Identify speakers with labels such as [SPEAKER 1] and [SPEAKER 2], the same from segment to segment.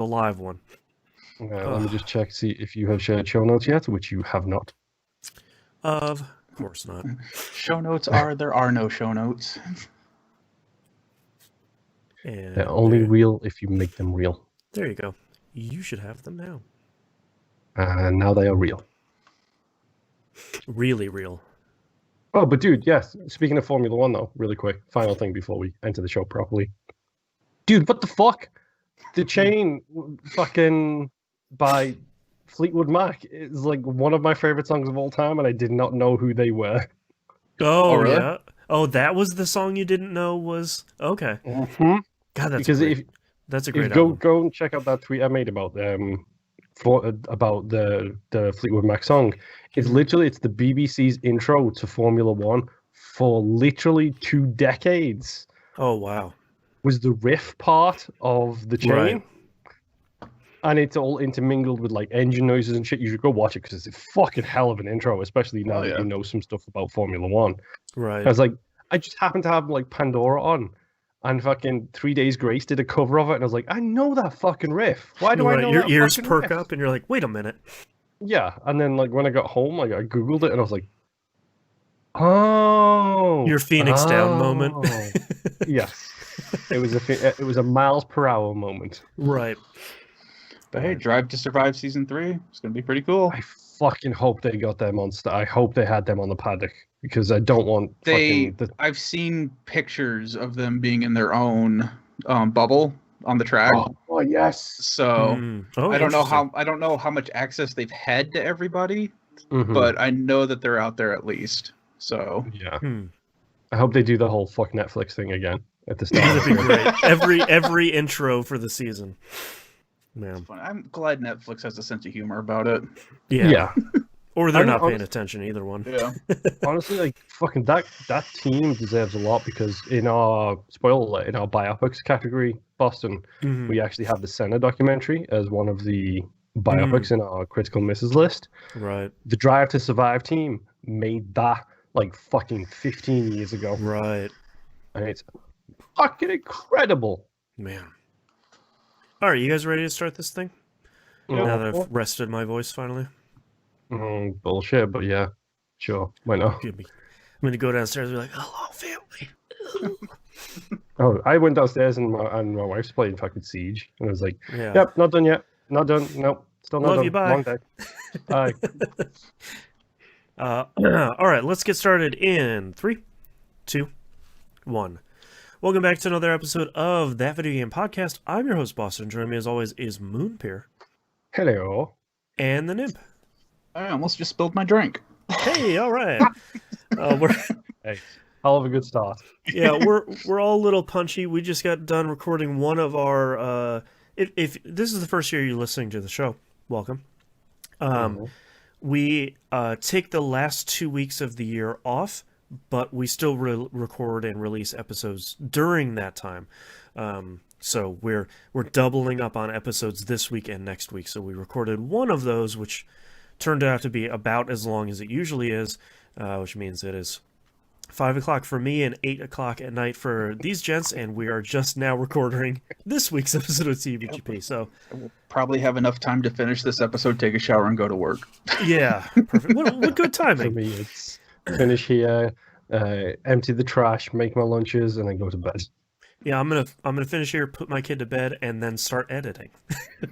[SPEAKER 1] The live one.
[SPEAKER 2] Let me just check, see if you have shared show notes yet, which you have not.
[SPEAKER 1] Of course not.
[SPEAKER 3] Show notes there are no show notes.
[SPEAKER 1] And
[SPEAKER 2] They're only real if you make them real.
[SPEAKER 1] there you go. You should have them now.
[SPEAKER 2] And now they are real.
[SPEAKER 1] Really real.
[SPEAKER 2] Oh, but dude, yes. Speaking of Formula One, though, really quick, final thing before we enter the show properly. Dude, what the fuck? The chain fucking by Fleetwood Mac is like one of my favorite songs of all time, and I did not know who they were.
[SPEAKER 1] Oh,
[SPEAKER 3] really?
[SPEAKER 1] yeah. Oh, that was the song you didn't know was... Okay.
[SPEAKER 2] Mm-hmm.
[SPEAKER 1] God, that's
[SPEAKER 2] Because
[SPEAKER 1] great. That's a great
[SPEAKER 2] go
[SPEAKER 1] album.
[SPEAKER 2] go and check out that tweet I made about the Fleetwood Mac song. It's the BBC's intro to Formula One for literally 2 decades.
[SPEAKER 1] Oh, wow.
[SPEAKER 2] Was the riff part of the chain.
[SPEAKER 1] Right.
[SPEAKER 2] And it's all intermingled with like engine noises and shit. You should go watch it because it's a fucking hell of an intro, especially now that you know some stuff about Formula One.
[SPEAKER 1] Right.
[SPEAKER 2] I was like, I just happened to have like Pandora on, and fucking 3 Days Grace did a cover of it, and I was like, I know that fucking riff. Why do I know
[SPEAKER 1] Your
[SPEAKER 2] that
[SPEAKER 1] ears
[SPEAKER 2] fucking
[SPEAKER 1] perk
[SPEAKER 2] riff?
[SPEAKER 1] up, and you're like, wait a minute.
[SPEAKER 2] Yeah, and then like when I got home, like I googled it, and I was like, oh,
[SPEAKER 1] Your Phoenix Down moment.
[SPEAKER 2] Yes, it was a miles per hour moment.
[SPEAKER 1] Right.
[SPEAKER 3] But hey, Drive to Survive Season 3. It's going to be pretty cool.
[SPEAKER 2] I fucking hope they got them on. I hope they had them on the paddock because I don't want
[SPEAKER 3] I've seen pictures of them being in their own bubble on the track.
[SPEAKER 2] Oh yes.
[SPEAKER 3] So I don't know how much access they've had to everybody, but I know that they're out there at least. So
[SPEAKER 2] yeah. I hope they do the whole fuck Netflix thing again at the start.
[SPEAKER 1] That'd be great. Every intro for the season. Man.
[SPEAKER 3] I'm glad Netflix has a sense of humor about it.
[SPEAKER 2] Yeah.
[SPEAKER 1] Or they're not paying attention, either one.
[SPEAKER 3] Yeah.
[SPEAKER 2] Honestly, like fucking that team deserves a lot because in our biopics category, Boston, we actually have the Senna documentary as one of the biopics in our critical misses list.
[SPEAKER 1] Right.
[SPEAKER 2] The Drive to Survive team made that like fucking 15 years ago.
[SPEAKER 1] Right.
[SPEAKER 2] And it's fucking incredible.
[SPEAKER 1] Man. All right, you guys ready to start this thing? Now that I've rested my voice finally.
[SPEAKER 2] Bullshit, but yeah, sure, why not?
[SPEAKER 1] I'm gonna go downstairs and be like, "Hello, family."
[SPEAKER 2] Oh, I went downstairs and my wife's playing fucking Siege, and I was like,
[SPEAKER 1] Yeah.
[SPEAKER 2] "Yep, not done yet. Not done. Nope, still not
[SPEAKER 1] Love
[SPEAKER 2] done.
[SPEAKER 1] you, bye.
[SPEAKER 2] Long day. Bye."
[SPEAKER 1] All right, let's get started in 3, 2, 1. Welcome back to another episode of That Video Game Podcast. I'm your host, Boston. Joining me as always is Moonpeer.
[SPEAKER 2] Hello.
[SPEAKER 1] And the Nymph.
[SPEAKER 3] I almost just spilled my drink.
[SPEAKER 1] Hey, all right.
[SPEAKER 2] Hey, hell of a good start.
[SPEAKER 1] Yeah, we're all a little punchy. We just got done recording one of our. If this is the first year you're listening to the show, welcome. We take the last 2 weeks of the year off, but we still record and release episodes during that time. So we're doubling up on episodes this week and next week. So we recorded one of those, which turned out to be about as long as it usually is, which means it is 5 o'clock for me and 8 o'clock at night for these gents, and we are just now recording this week's episode of TVGP. So
[SPEAKER 3] we'll probably have enough time to finish this episode, take a shower, and go to work.
[SPEAKER 1] Yeah, perfect. What good timing.
[SPEAKER 2] For me, it's finish here, empty the trash, make my lunches, and then go to bed.
[SPEAKER 1] Yeah, I'm gonna finish here, put my kid to bed, and then start editing.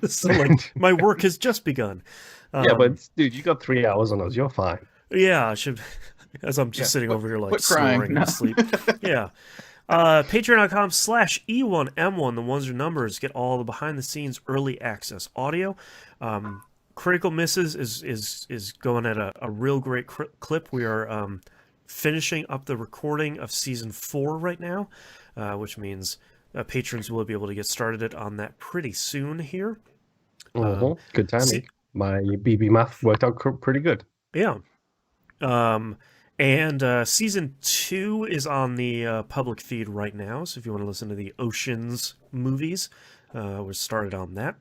[SPEAKER 1] So like, my work has just begun.
[SPEAKER 2] Yeah, but dude, you got 3 hours on us. You're fine.
[SPEAKER 1] Yeah, I should. As I'm just sitting over here like snoring
[SPEAKER 3] no.
[SPEAKER 1] in sleep. Yeah. Patreon.com/E1M1. The ones or numbers get all the behind the scenes early access audio. Critical Misses is going at a real great clip. We are finishing up the recording of season 4 right now, which means patrons will be able to get started on that pretty soon here.
[SPEAKER 2] Good timing. My BB math worked out pretty good.
[SPEAKER 1] Yeah. And season 2 is on the public feed right now, so if you want to listen to the Oceans movies, we're started on that.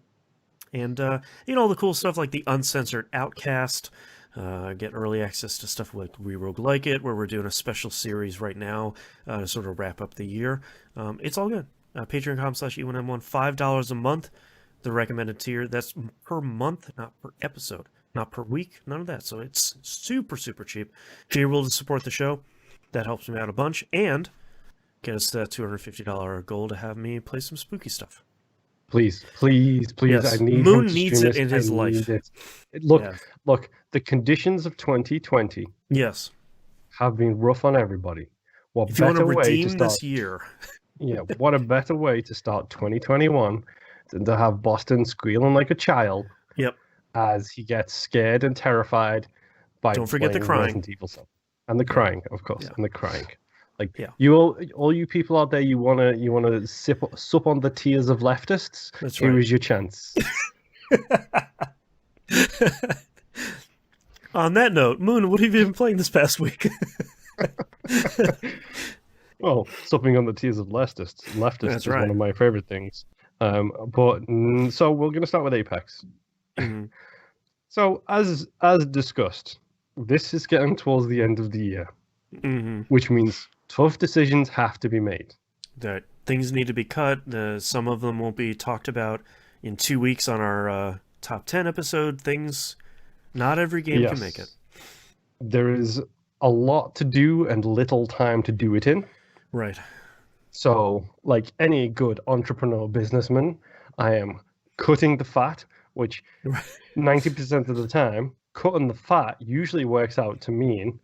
[SPEAKER 1] And, all the cool stuff like the Uncensored Outcast, get early access to stuff like We Rogue Like It, where we're doing a special series right now to sort of wrap up the year. It's all good. Patreon.com/E1M1, $5 a month the recommended tier. That's per month, not per episode, not per week, none of that. So it's super, super cheap. If you're able to support the show, that helps me out a bunch. And get us that $250 goal to have me play some spooky stuff.
[SPEAKER 2] Please.
[SPEAKER 1] Yes.
[SPEAKER 2] I need
[SPEAKER 1] Moon
[SPEAKER 2] him to
[SPEAKER 1] needs
[SPEAKER 2] stream
[SPEAKER 1] it in
[SPEAKER 2] this.
[SPEAKER 1] his life.
[SPEAKER 2] Look, the conditions of 2020
[SPEAKER 1] Yes.
[SPEAKER 2] have been rough on everybody. What
[SPEAKER 1] If you want to
[SPEAKER 2] better way to
[SPEAKER 1] redeem
[SPEAKER 2] start
[SPEAKER 1] this year.
[SPEAKER 2] Yeah, what a better way to start 2021 than to have Boston squealing like a child.
[SPEAKER 1] Yep.
[SPEAKER 2] As he gets scared and terrified by
[SPEAKER 1] Don't forget the
[SPEAKER 2] playing
[SPEAKER 1] crying.
[SPEAKER 2] Resident Evil 7. And the crying, of course,
[SPEAKER 1] Yeah.
[SPEAKER 2] and the crying. Like
[SPEAKER 1] Yeah.
[SPEAKER 2] you all you people out there, you wanna sup on the tears of leftists.
[SPEAKER 1] That's
[SPEAKER 2] Here
[SPEAKER 1] right.
[SPEAKER 2] is your chance.
[SPEAKER 1] On that note, Moon, what have you been playing this past week?
[SPEAKER 2] Well, supping on the tears of leftists.
[SPEAKER 1] That's
[SPEAKER 2] Is
[SPEAKER 1] right.
[SPEAKER 2] one of my favorite things. So we're gonna start with Apex.
[SPEAKER 1] Mhm.
[SPEAKER 2] So as discussed, this is getting towards the end of the year,
[SPEAKER 1] Mhm.
[SPEAKER 2] which means tough decisions have to be made.
[SPEAKER 1] That things need to be cut. Some of them won't be talked about in 2 weeks on our top 10 episode. Not every game can make it.
[SPEAKER 2] There is a lot to do and little time to do it in.
[SPEAKER 1] Right.
[SPEAKER 2] So, like any good entrepreneur businessman, I am cutting the fat, which 90% of the time, cutting the fat usually works out to mean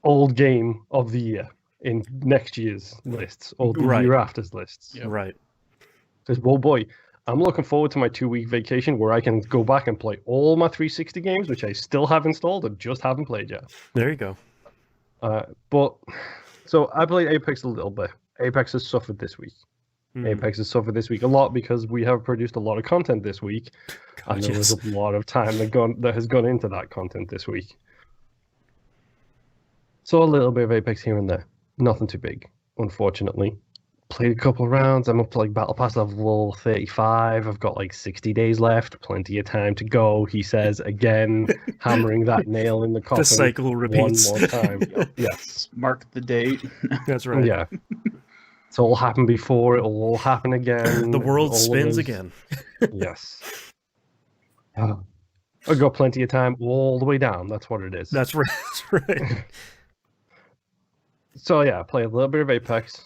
[SPEAKER 2] old game of the year in next year's lists or the year after's lists.
[SPEAKER 3] Yep.
[SPEAKER 1] Right.
[SPEAKER 2] Because, well, boy, I'm looking forward to my 2-week vacation where I can go back and play all my 360 games, which I still have installed and just haven't played yet.
[SPEAKER 1] There you go.
[SPEAKER 2] So I played Apex a little bit. Apex has suffered this week. Apex has suffered this week a lot because we have produced a lot of content this week, and there was a lot of time that has gone into that content this week. So a little bit of Apex here and there, nothing too big, unfortunately. Played a couple of rounds. I'm up to like Battle Pass level 35. I've got like 60 days left, plenty of time to go. He says again, hammering that nail in the coffin.
[SPEAKER 1] The cycle repeats.
[SPEAKER 2] One more time. Yes.
[SPEAKER 3] Mark the date.
[SPEAKER 1] That's right.
[SPEAKER 2] Yeah. It's all happened before. It'll all happen again.
[SPEAKER 1] The world
[SPEAKER 2] All of
[SPEAKER 1] spins
[SPEAKER 2] those-
[SPEAKER 1] again.
[SPEAKER 2] Yes. I've got plenty of time all the way down. That's what it is.
[SPEAKER 1] That's right. That's right.
[SPEAKER 2] So yeah, play a little bit of Apex.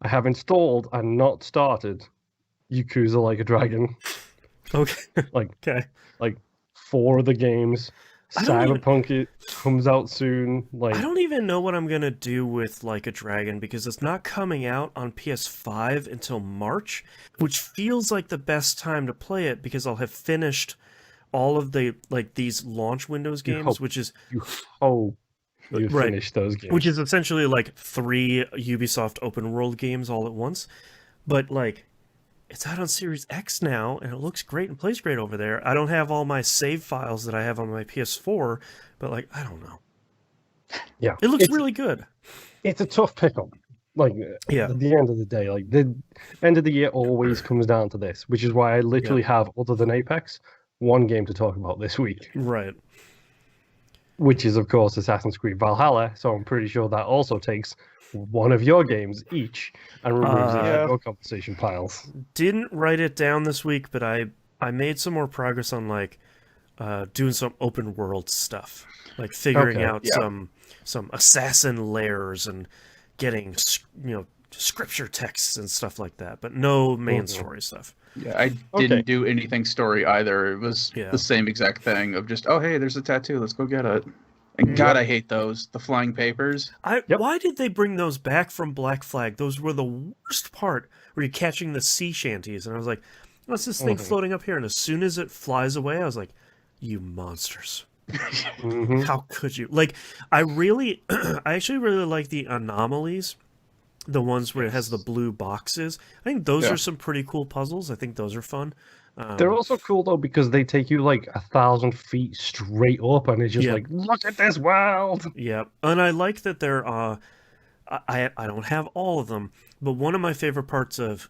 [SPEAKER 2] I have installed and not started Yakuza Like a Dragon.
[SPEAKER 1] Okay. Okay.
[SPEAKER 2] Like 4 of the games. Cyberpunk it comes out soon.
[SPEAKER 1] I don't even know what I'm gonna do with Like a Dragon because it's not coming out on PS5 until March, which feels like the best time to play it because I'll have finished all of the these launch Windows games, which is
[SPEAKER 2] you finish those games,
[SPEAKER 1] which is essentially like 3 Ubisoft open world games all at once. But it's out on Series X now, and it looks great and plays great over there. I don't have all my save files that I have on my PS4, but I don't know.
[SPEAKER 2] Yeah,
[SPEAKER 1] it looks really good.
[SPEAKER 2] It's a tough pickup. At the end of the day, the end of the year always comes down to this, which is why I literally have, other than Apex, 1 game to talk about this week.
[SPEAKER 1] Right.
[SPEAKER 2] Which is, of course, Assassin's Creed Valhalla. So I'm pretty sure that also takes 1 of your games each and removes it from your conversation piles.
[SPEAKER 1] Didn't write it down this week, but I made some more progress on doing some open world stuff, figuring out some assassin lairs and getting scripture texts and stuff like that, but no main story stuff.
[SPEAKER 3] Yeah, I didn't do anything story either. It was the same exact thing of just, oh, hey, there's a tattoo. Let's go get it. And God, I hate those. The flying papers.
[SPEAKER 1] Why did they bring those back from Black Flag? Those were the worst part, where you're catching the sea shanties. And I was like, what's this thing floating up here? And as soon as it flies away, I was like, you monsters. How could you? I actually really like the anomalies. The ones where it has the blue boxes. I think those are some pretty cool puzzles. I think those are fun.
[SPEAKER 2] They're also cool, though, because they take you 1,000 feet straight up, and it's just look at this world!
[SPEAKER 1] Yeah, and I like that they're... I don't have all of them, but one of my favorite parts of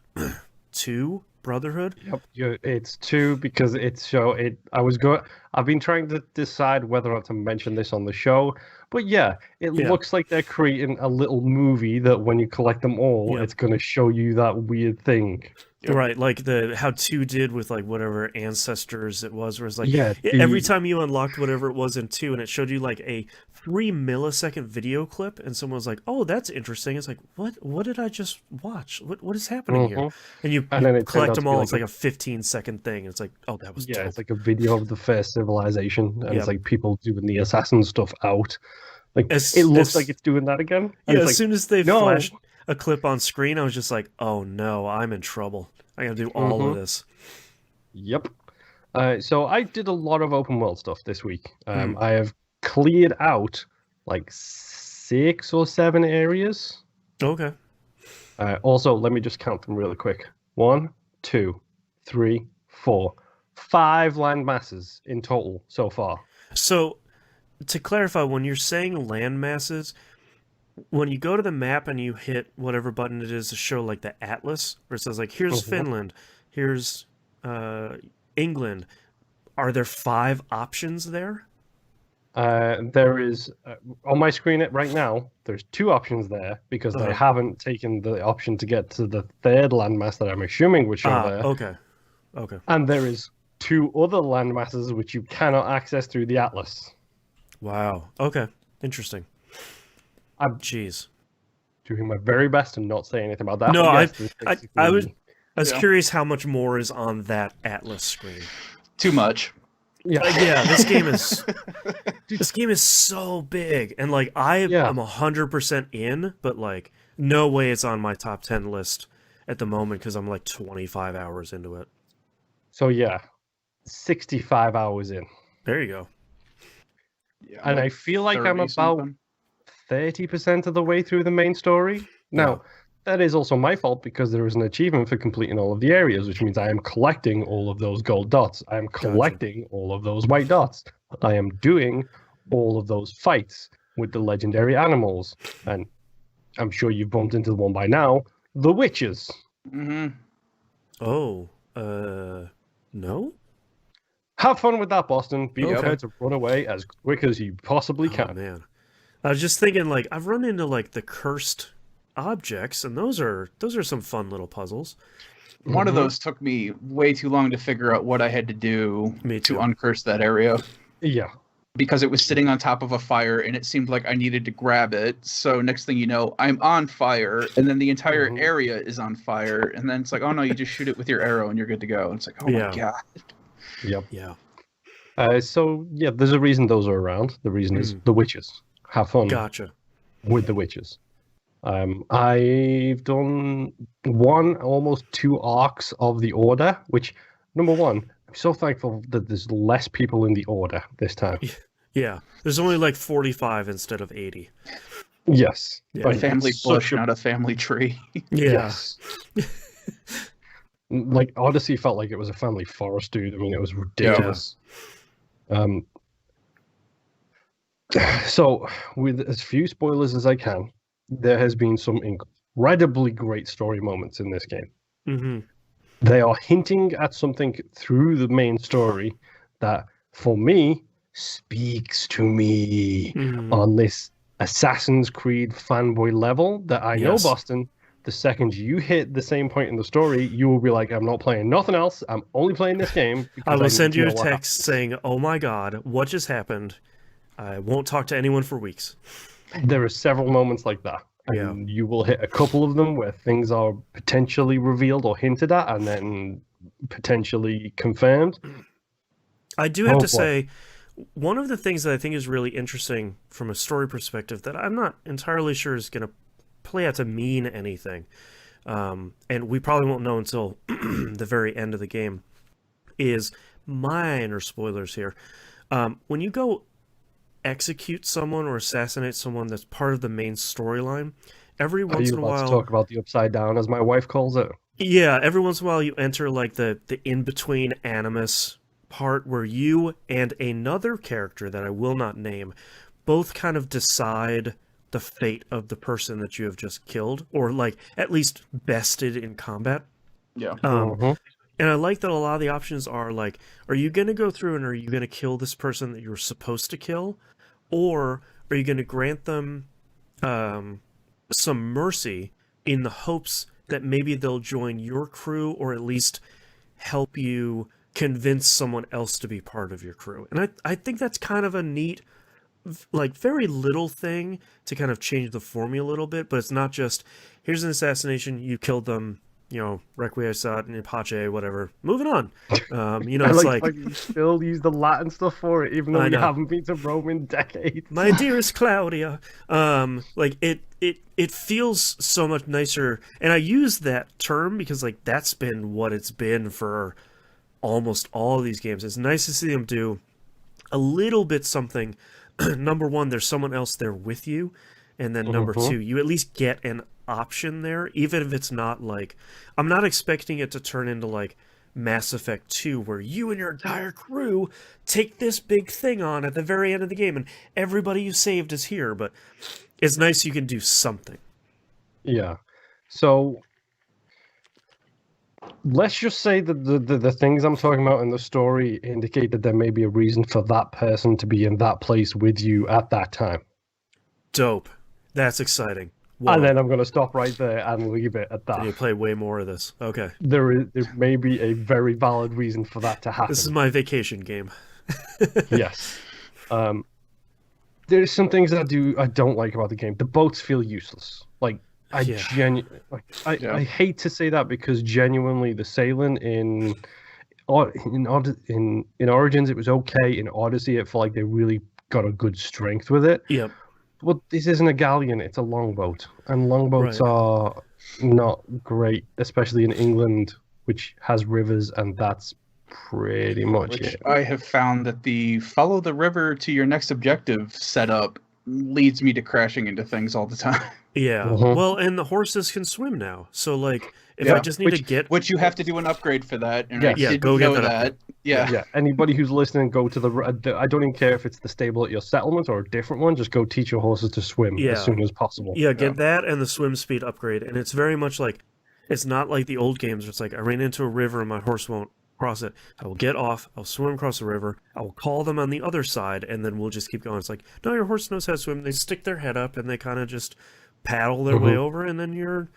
[SPEAKER 1] 2, Brotherhood...
[SPEAKER 2] Yep, it's 2, because I've been trying to decide whether or not to mention this on the show, but it looks like they're creating a little movie that when you collect them all, it's going to show you that weird thing.
[SPEAKER 1] Right, like how 2 did with like whatever ancestors it was, where it's like
[SPEAKER 2] Yeah,
[SPEAKER 1] every time you unlocked whatever it was in 2 and it showed you like a 3 millisecond video clip and someone was like, oh, that's interesting. It's like, what did I just watch? What is happening here? And you
[SPEAKER 2] then it turned
[SPEAKER 1] collect
[SPEAKER 2] out to
[SPEAKER 1] them
[SPEAKER 2] be
[SPEAKER 1] all,
[SPEAKER 2] like
[SPEAKER 1] it's like a 15-second thing. And it's like, oh, that was dope.
[SPEAKER 2] it's like a video of the first civilization, and
[SPEAKER 1] Yep.
[SPEAKER 2] it's like people doing the assassin stuff out. Like
[SPEAKER 1] As-
[SPEAKER 2] it looks
[SPEAKER 1] as-
[SPEAKER 2] like it's doing that again. And
[SPEAKER 1] Yeah,
[SPEAKER 2] it's
[SPEAKER 1] as
[SPEAKER 2] like,
[SPEAKER 1] soon as they
[SPEAKER 2] no.
[SPEAKER 1] flashed a clip on screen, I was just like, oh no, I'm in trouble. I gotta do all of this.
[SPEAKER 2] Yep. So I did a lot of open world stuff this week. I have cleared out like 6 or 7 areas.
[SPEAKER 1] Okay.
[SPEAKER 2] Also, let me just count them really quick. 1, 2, 3, 4, 5 land masses in total so far.
[SPEAKER 1] So, to clarify, when you're saying land masses, when you go to the map and you hit whatever button it is to show like the atlas, where it says like, here's Finland, here's England, are there 5 options there?
[SPEAKER 2] There is, on my screen right now, there's 2 options there because they haven't taken the option to get to the 3rd landmass that I'm assuming would show there.
[SPEAKER 1] Okay.
[SPEAKER 2] And there is 2 other landmasses which you cannot access through the atlas.
[SPEAKER 1] Wow. Okay. Interesting. Jeez.
[SPEAKER 2] Doing my very best to not say anything about that.
[SPEAKER 1] No,
[SPEAKER 2] yes,
[SPEAKER 1] I was curious how much more is on that atlas screen.
[SPEAKER 3] Too much.
[SPEAKER 2] Yeah.
[SPEAKER 1] This game is so big, and like I'm 100% in, but like no way it's on my top 10 list at the moment because I'm like 25 hours into it.
[SPEAKER 2] So 65 hours in.
[SPEAKER 1] There you go.
[SPEAKER 3] Yeah,
[SPEAKER 2] and I feel like I'm about
[SPEAKER 3] something.
[SPEAKER 2] 30% of the way through the main story. Now, that is also my fault because there is an achievement for completing all of the areas, which means I am collecting all of those gold dots. I am collecting all of those white dots. I am doing all of those fights with the legendary animals. And I'm sure you've bumped into the one by now, the witches.
[SPEAKER 3] Mm-hmm.
[SPEAKER 1] Oh, no?
[SPEAKER 2] Have fun with that, Boston. Be prepared to run away as quick as you possibly can.
[SPEAKER 1] Oh, man. I was just thinking, like, I've run into, like, the cursed objects, and those are some fun little puzzles.
[SPEAKER 3] One of those took me way too long to figure out what I had to do to uncurse that area.
[SPEAKER 2] Yeah.
[SPEAKER 3] Because it was sitting on top of a fire, and it seemed like I needed to grab it. So next thing you know, I'm on fire, and then the entire area is on fire. And then it's like, oh no, you just shoot it with your arrow, and you're good to go. And it's like, oh my god.
[SPEAKER 2] Yep.
[SPEAKER 1] Yeah.
[SPEAKER 2] So there's a reason those are around. The reason is the witches. Have fun.
[SPEAKER 1] Gotcha.
[SPEAKER 2] With the witches. I've done 1, almost 2 arcs of the Order, which, number 1, I'm so thankful that there's less people in the Order this time.
[SPEAKER 1] Yeah, there's only like 45 instead of 80.
[SPEAKER 2] Yes.
[SPEAKER 3] A family bush, not a family tree.
[SPEAKER 2] Yes. Like, Odyssey felt like it was a family forest, dude. I mean, it was ridiculous. So, with as few spoilers as I can, there has been some incredibly great story moments in this game.
[SPEAKER 1] Mm-hmm.
[SPEAKER 2] They are hinting at something through the main story that, for me, speaks to me on this Assassin's Creed fanboy level that I know, Boston, the second you hit the same point in the story, you will be like, I'm not playing nothing else. I'm only playing this game.
[SPEAKER 1] I will send you a text saying, oh my god, what just happened? I won't talk to anyone for weeks.
[SPEAKER 2] There are several moments like that. And you will hit a couple of them where things are potentially revealed or hinted at and then potentially confirmed.
[SPEAKER 1] I do have to say, one of the things that I think is really interesting from a story perspective that I'm not entirely sure is going to play out to mean anything, and we probably won't know until the very end of the game, is minor spoilers here. When you go execute someone or assassinate someone that's part of the main storyline, every once in a while,
[SPEAKER 2] to talk about the upside down, as my wife calls it.
[SPEAKER 1] Yeah, every once in a while you enter like the in-between animus part where you and another character that I will not name both kind of decide the fate of the person that you have just killed, or like at least bested in combat.
[SPEAKER 3] Yeah.
[SPEAKER 1] And I like that a lot of the options are like, are you going to go through and are you going to kill this person that you were supposed to kill? Or are you going to grant them some mercy in the hopes that maybe they'll join your crew or at least help you convince someone else to be part of your crew. And I think that's kind of a neat, like, very little thing to kind of change the formula a little bit, but it's not just, here's an assassination, you killed them, you know, Requiescat and Pace, whatever, moving on. You know,
[SPEAKER 2] I
[SPEAKER 1] it's
[SPEAKER 2] like
[SPEAKER 1] like,
[SPEAKER 2] you still use the Latin stuff for it, even though you haven't been to Rome in decades.
[SPEAKER 1] my dearest Claudia. Like, it feels so much nicer, and I use that term because, like, that's been what it's been for almost all of these games. It's nice to see them do a little bit something. Number one, there's someone else there with you, and then number two, you at least get an option there, even if it's not like, I'm not expecting it to turn into like Mass Effect 2 where you and your entire crew take this big thing on at the very end of the game and everybody you saved is here, but it's nice you can do something.
[SPEAKER 2] Yeah. So let's just say that the things I'm talking about in the story indicate that there may be a reason for that person to be in that place with you at that time.
[SPEAKER 1] Dope. That's exciting. Whoa.
[SPEAKER 2] And then I'm going to stop right there and leave it at that.
[SPEAKER 1] And you play way more of this. Okay.
[SPEAKER 2] There may be a very valid reason for that to happen.
[SPEAKER 1] This is my vacation game.
[SPEAKER 2] Yes. There's some things that I don't like about the game. The boats feel useless. Like, I hate to say that because genuinely the sailing in Origins it was okay. In Odyssey it felt like they really got a good strength with it.
[SPEAKER 1] Yep.
[SPEAKER 2] But this isn't a galleon, it's a longboat. And longboats are not great, especially in England, which has rivers, and that's pretty much it.
[SPEAKER 3] I have found that the follow the river to your next objective setup leads me to crashing into things all the time.
[SPEAKER 1] Yeah. Well, and the horses can swim now. So, like, if I just need to get...
[SPEAKER 3] Which you have to do an upgrade for that. And
[SPEAKER 2] Yes.
[SPEAKER 3] I didn't
[SPEAKER 1] go get
[SPEAKER 3] know
[SPEAKER 1] that.
[SPEAKER 3] Yeah.
[SPEAKER 2] Anybody who's listening, go to I don't even care if it's the stable at your settlement or a different one. Just go teach your horses to swim as soon as possible.
[SPEAKER 1] Yeah, get that and the swim speed upgrade. And it's very much like, it's not like the old games where it's like, I ran into a river and my horse won't cross it. I will get off, I'll swim across the river, I will call them on the other side, and then we'll just keep going. It's like, no, your horse knows how to swim. They stick their head up and they kind of just paddle their way over, and then you're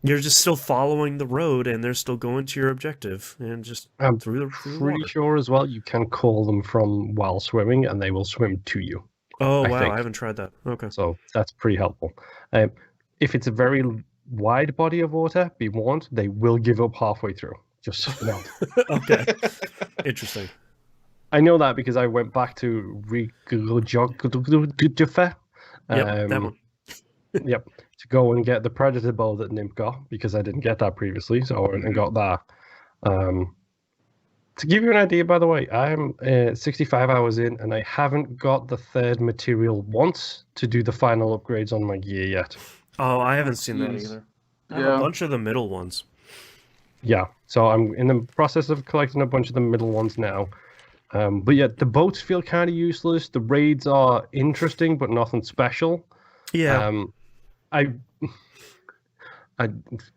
[SPEAKER 1] just still following the road, and they're still going to your objective, and just through the
[SPEAKER 2] Pretty sure as well you can call them from while swimming, and they will swim to you.
[SPEAKER 1] Oh,
[SPEAKER 2] I
[SPEAKER 1] wow,
[SPEAKER 2] think.
[SPEAKER 1] I haven't tried that. Okay.
[SPEAKER 2] So that's pretty helpful. If it's a very wide body of water, be warned, they will give up halfway through. Just so you know.
[SPEAKER 1] Okay. Interesting.
[SPEAKER 2] I know that because I went back to Regjogjefe.
[SPEAKER 1] That one.
[SPEAKER 2] Yep, to go and get the predator bow that Nimp got because I didn't get that previously, so I went and got that. To give you an idea, by the way, I'm 65 hours in and I haven't got the third material once to do the final upgrades on my gear yet.
[SPEAKER 1] Oh, I haven't seen that either. I have a bunch of the middle ones.
[SPEAKER 2] Yeah, so I'm in the process of collecting a bunch of the middle ones now. But yeah, the boats feel kind of useless. The raids are interesting, but nothing special.
[SPEAKER 1] Yeah.
[SPEAKER 2] I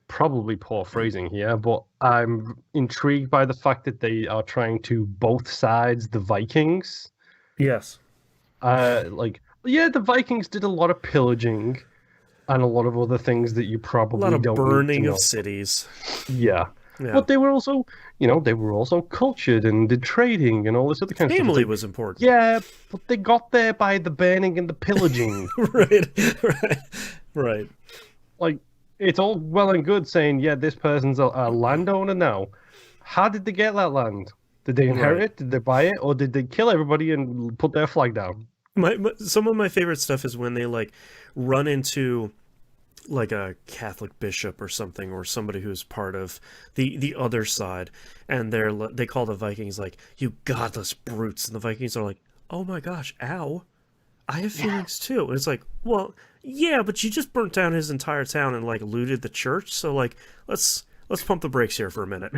[SPEAKER 2] probably poor phrasing here, but I'm intrigued by the fact that they are trying to both sides the Vikings.
[SPEAKER 1] Yes.
[SPEAKER 2] The Vikings did a lot of pillaging and a lot of other things that you probably don't need to know.
[SPEAKER 1] A lot of burning of cities.
[SPEAKER 2] Yeah. But they were also, cultured and did trading and all this other kind of stuff.
[SPEAKER 1] Family was important.
[SPEAKER 2] Yeah, but they got there by the burning and the pillaging.
[SPEAKER 1] Right.
[SPEAKER 2] Like, it's all well and good saying, yeah, this person's a landowner now. How did they get that land? Did they inherit it? Did they buy it? Or did they kill everybody and put their flag down?
[SPEAKER 1] Some of my favorite stuff is when they, like, run into like a Catholic bishop or something, or somebody who's part of the other side, and they call the Vikings like, you godless brutes, and the Vikings are like, oh my gosh, ow, I have feelings too. And it's like, well, yeah, but you just burnt down his entire town and like looted the church, so like let's pump the brakes here for a minute.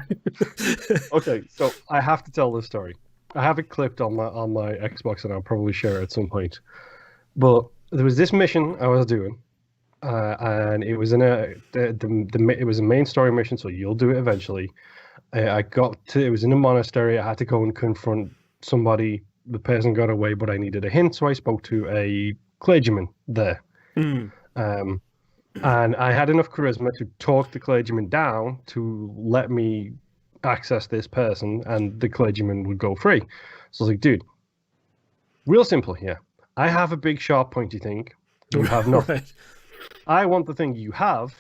[SPEAKER 2] Okay, so I have to tell this story. I have it clipped on my Xbox, and I'll probably share it at some point. But there was this mission I was doing. And it was it was a main story mission, so you'll do it eventually. It was in a monastery. I had to go and confront somebody. The person got away, but I needed a hint, so I spoke to a clergyman there. And I had enough charisma to talk the clergyman down to let me access this person, and the clergyman would go free. So I was like, dude, real simple here. I have a big, sharp, pointy thing. You have nothing.
[SPEAKER 1] Right.
[SPEAKER 2] I want the thing you have,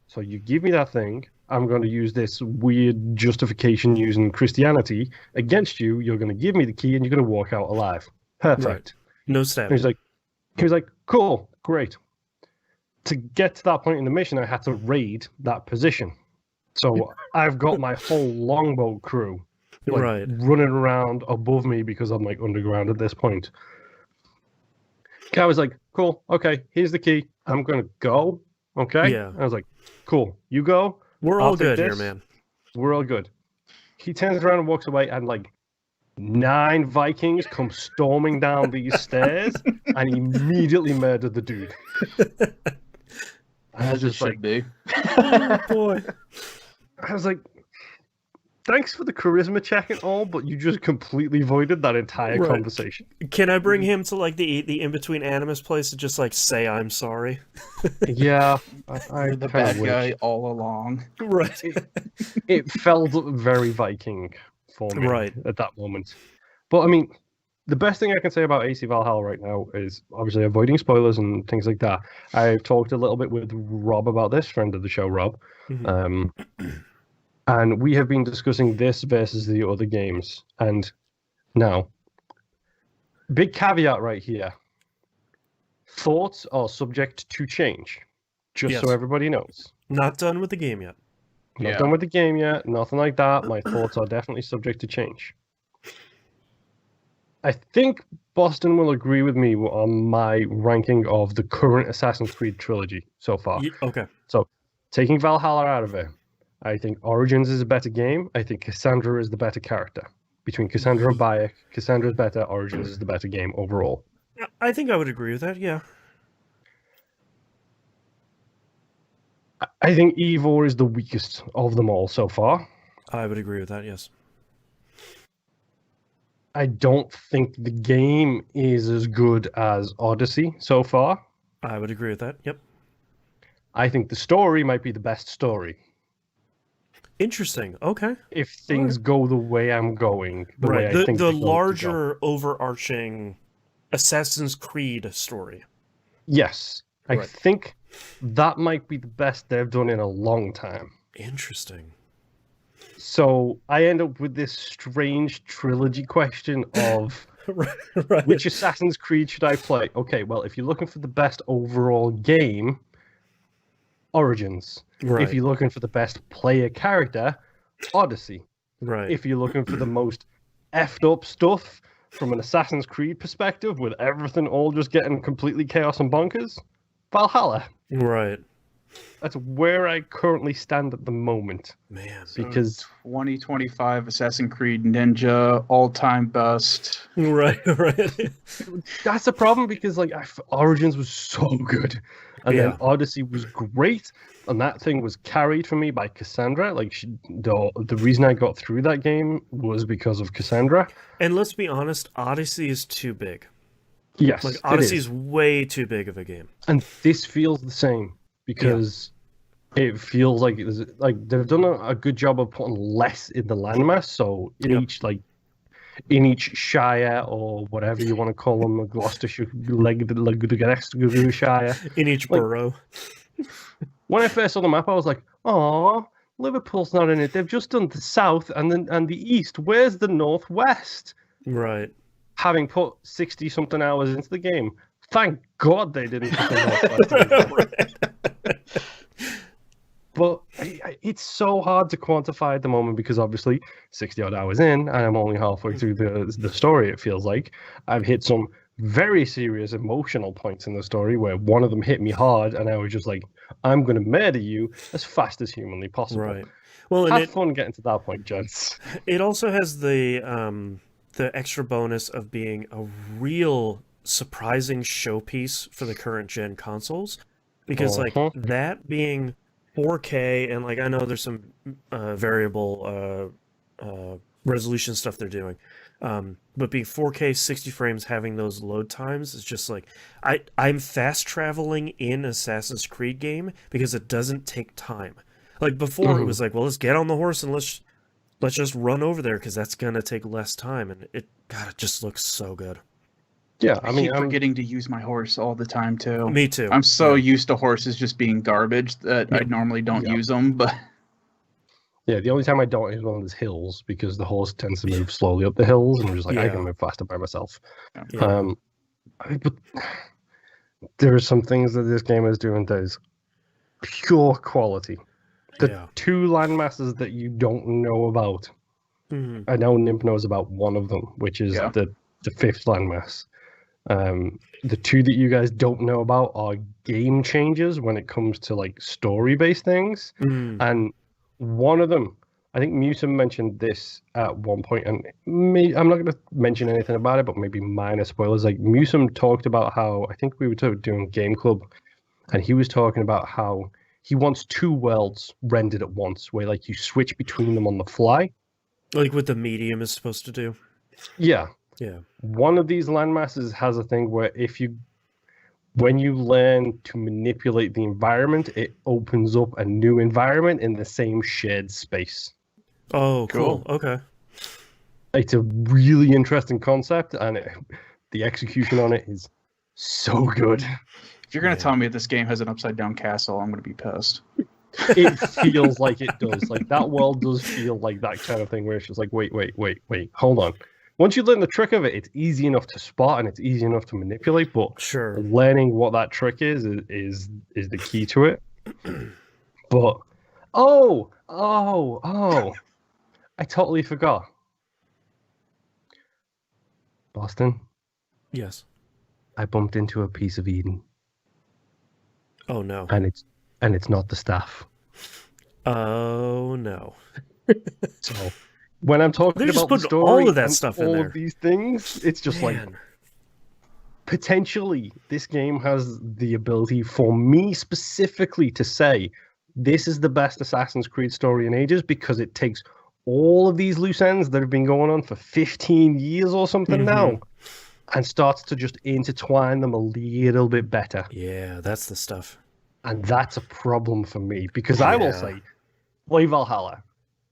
[SPEAKER 2] so you give me that thing. I'm going to use this weird justification using Christianity against you. You're going to give me the key, and you're going to walk out alive. Perfect.
[SPEAKER 1] Right. No
[SPEAKER 2] And
[SPEAKER 1] stabbing.
[SPEAKER 2] he was like, cool, great. To get to that point in the mission, I had to raid that position. So I've got my whole longbow crew
[SPEAKER 1] Right.
[SPEAKER 2] running around above me because I'm like underground at this point. Guy was like, cool, okay, here's the key. I'm gonna go. Okay.
[SPEAKER 1] Yeah.
[SPEAKER 2] I was like, cool, you go.
[SPEAKER 1] We're
[SPEAKER 2] I'll
[SPEAKER 1] all
[SPEAKER 2] take
[SPEAKER 1] good here,
[SPEAKER 2] this.
[SPEAKER 1] man.
[SPEAKER 2] We're all good. He turns around and walks away, and like 9 Vikings come storming down these stairs and immediately murder the dude. I was just like,
[SPEAKER 3] be.
[SPEAKER 1] Oh, boy.
[SPEAKER 2] I was like, thanks for the charisma check and all, but you just completely voided that entire
[SPEAKER 1] Right.
[SPEAKER 2] conversation.
[SPEAKER 1] Can I bring him to like the in between Animus place to just like say I'm sorry?
[SPEAKER 2] Yeah, I
[SPEAKER 3] You're the
[SPEAKER 2] kinda
[SPEAKER 3] bad
[SPEAKER 2] wish.
[SPEAKER 3] guy all along.
[SPEAKER 1] Right.
[SPEAKER 2] It felt very Viking for me
[SPEAKER 1] Right.
[SPEAKER 2] at that moment. But I mean, the best thing I can say about AC Valhalla right now is obviously avoiding spoilers and things like that. I've talked a little bit with Rob about this, friend of the show, Rob.
[SPEAKER 1] Mhm.
[SPEAKER 2] And we have been discussing this versus the other games. And now, big caveat right here. Thoughts are subject to change, just so
[SPEAKER 1] Yes.
[SPEAKER 2] everybody knows.
[SPEAKER 1] Not done with the game yet.
[SPEAKER 2] Not
[SPEAKER 3] Yeah.
[SPEAKER 2] done with the game yet, nothing like that. My thoughts are definitely subject to change. I think Boston will agree with me on my ranking of the current Assassin's Creed trilogy so far.
[SPEAKER 1] Okay.
[SPEAKER 2] So, taking Valhalla out of it, I think Origins is a better game. I think Cassandra is the better character. Between Cassandra and Bayek, Cassandra is better, Origins is the better game overall.
[SPEAKER 1] I think I would agree with that. Yeah.
[SPEAKER 2] I think Eivor is the weakest of them all so far.
[SPEAKER 1] I would agree with that. Yes.
[SPEAKER 2] I don't think the game is as good as Odyssey so far.
[SPEAKER 1] I would agree with that. Yep.
[SPEAKER 2] I think the story might be the best story.
[SPEAKER 1] Interesting. Okay.
[SPEAKER 2] If things go the way I'm going, the way
[SPEAKER 1] Right.
[SPEAKER 2] I think
[SPEAKER 1] The
[SPEAKER 2] they're going to go.
[SPEAKER 1] larger overarching Assassin's Creed story.
[SPEAKER 2] Yes, I
[SPEAKER 1] Right.
[SPEAKER 2] think that might be the best they've done in a long time.
[SPEAKER 1] Interesting.
[SPEAKER 2] So I end up with this strange trilogy question of
[SPEAKER 1] Right.
[SPEAKER 2] which Assassin's Creed should I play? Okay, well, if you're looking for the best overall game, Origins.
[SPEAKER 1] Right.
[SPEAKER 2] If you're looking for the best player character, Odyssey.
[SPEAKER 1] Right.
[SPEAKER 2] If you're looking for the most effed up stuff from an Assassin's Creed perspective, with everything all just getting completely chaos and bonkers, Valhalla.
[SPEAKER 1] Right.
[SPEAKER 2] That's where I currently stand at the moment.
[SPEAKER 1] Man.
[SPEAKER 2] Because
[SPEAKER 3] 2025 Assassin's Creed Ninja, all-time best.
[SPEAKER 1] Right. Right.
[SPEAKER 2] that's the problem, because like Origins was so good, and then
[SPEAKER 1] Yeah.
[SPEAKER 2] Odyssey was great, and that thing was carried for me by Cassandra. Like the reason I got through that game was because of Cassandra.
[SPEAKER 1] And let's be honest, Odyssey is too big.
[SPEAKER 2] Yes,
[SPEAKER 1] Like
[SPEAKER 2] it
[SPEAKER 1] Odyssey
[SPEAKER 2] is.
[SPEAKER 1] is way too big of a game.
[SPEAKER 2] And this feels the same because it feels like they've done a good job of putting less in the landmass. So in
[SPEAKER 1] Yep.
[SPEAKER 2] in each shire, or whatever you want to call them, Gloucestershire, Shire.
[SPEAKER 1] In each
[SPEAKER 2] Like-
[SPEAKER 1] borough.
[SPEAKER 2] When I first saw the map, I was like, "Oh, Liverpool's not in it. They've just done the south and the east. Where's the northwest?"
[SPEAKER 1] Right.
[SPEAKER 2] Having put 60 something hours into the game, thank God they didn't put the northwest in there.
[SPEAKER 1] Right.
[SPEAKER 2] But it's so hard to quantify at the moment, because obviously 60 odd hours in, and I'm only halfway through the story. It feels like I've hit some very serious emotional points in the story where one of them hit me hard, and I was just like, I'm going to murder you as fast as humanly possible.
[SPEAKER 1] Right. Well, and
[SPEAKER 2] Have fun getting to that point, gents.
[SPEAKER 1] it also has the extra bonus of being a real surprising showpiece for the current gen consoles, because like
[SPEAKER 2] Uh-huh.
[SPEAKER 1] that being 4K, and like I know there's some variable resolution stuff they're doing. But being 4K 60 frames, having those load times is just like I'm fast traveling in Assassin's Creed game because it doesn't take time. Like before, it was like, well, let's get on the horse and let's just run over there because that's gonna take less time, and it just looks so good.
[SPEAKER 2] Yeah,
[SPEAKER 3] I keep forgetting to use my horse all the time too.
[SPEAKER 1] Me too.
[SPEAKER 3] I'm so used to horses just being garbage that I normally don't use them. But
[SPEAKER 2] yeah, the only time I don't is one of those hills because the horse tends to move slowly up the hills, and I'm just like, I can move faster by myself.
[SPEAKER 1] Yeah.
[SPEAKER 2] But there are some things that this game is doing that is pure quality. The two landmasses that you don't know about. I know Nimp knows about one of them, which is the fifth landmass. The two that you guys don't know about are game changers when it comes to like story-based things. And one of them, I think Musa mentioned this at one point, and I'm not going to mention anything about it, but maybe minor spoilers. Like Musa talked about how, I think we were doing Game Club, and he was talking about how he wants two worlds rendered at once, where like you switch between them on the fly.
[SPEAKER 1] Like what the medium is supposed to do.
[SPEAKER 2] Yeah.
[SPEAKER 1] Yeah.
[SPEAKER 2] One of these landmasses has a thing where when you learn to manipulate the environment, it opens up a new environment in the same shared space.
[SPEAKER 1] Oh, cool. Okay.
[SPEAKER 2] It's a really interesting concept, and the execution on it is so good.
[SPEAKER 3] If you're going to tell me this game has an upside-down castle, I'm going to be pissed.
[SPEAKER 2] It feels like it does. Like, that world does feel like that kind of thing where it's just like, wait, hold on. Once you learn the trick of it, it's easy enough to spot and it's easy enough to manipulate, but learning what that trick is the key to it. But, I totally forgot. Boston?
[SPEAKER 1] Yes.
[SPEAKER 2] I bumped into a piece of Eden.
[SPEAKER 1] Oh, no.
[SPEAKER 2] And it's not the staff.
[SPEAKER 1] Oh, no.
[SPEAKER 2] So... when I'm talking about the story,
[SPEAKER 1] all of that stuff in there,
[SPEAKER 2] all of these things, it's just like potentially this game has the ability for me specifically to say this is the best Assassin's Creed story in ages because it takes all of these loose ends that have been going on for 15 years or something now and starts to just intertwine them a little bit better.
[SPEAKER 1] Yeah, that's the stuff.
[SPEAKER 2] And that's a problem for me because I will say, play Valhalla,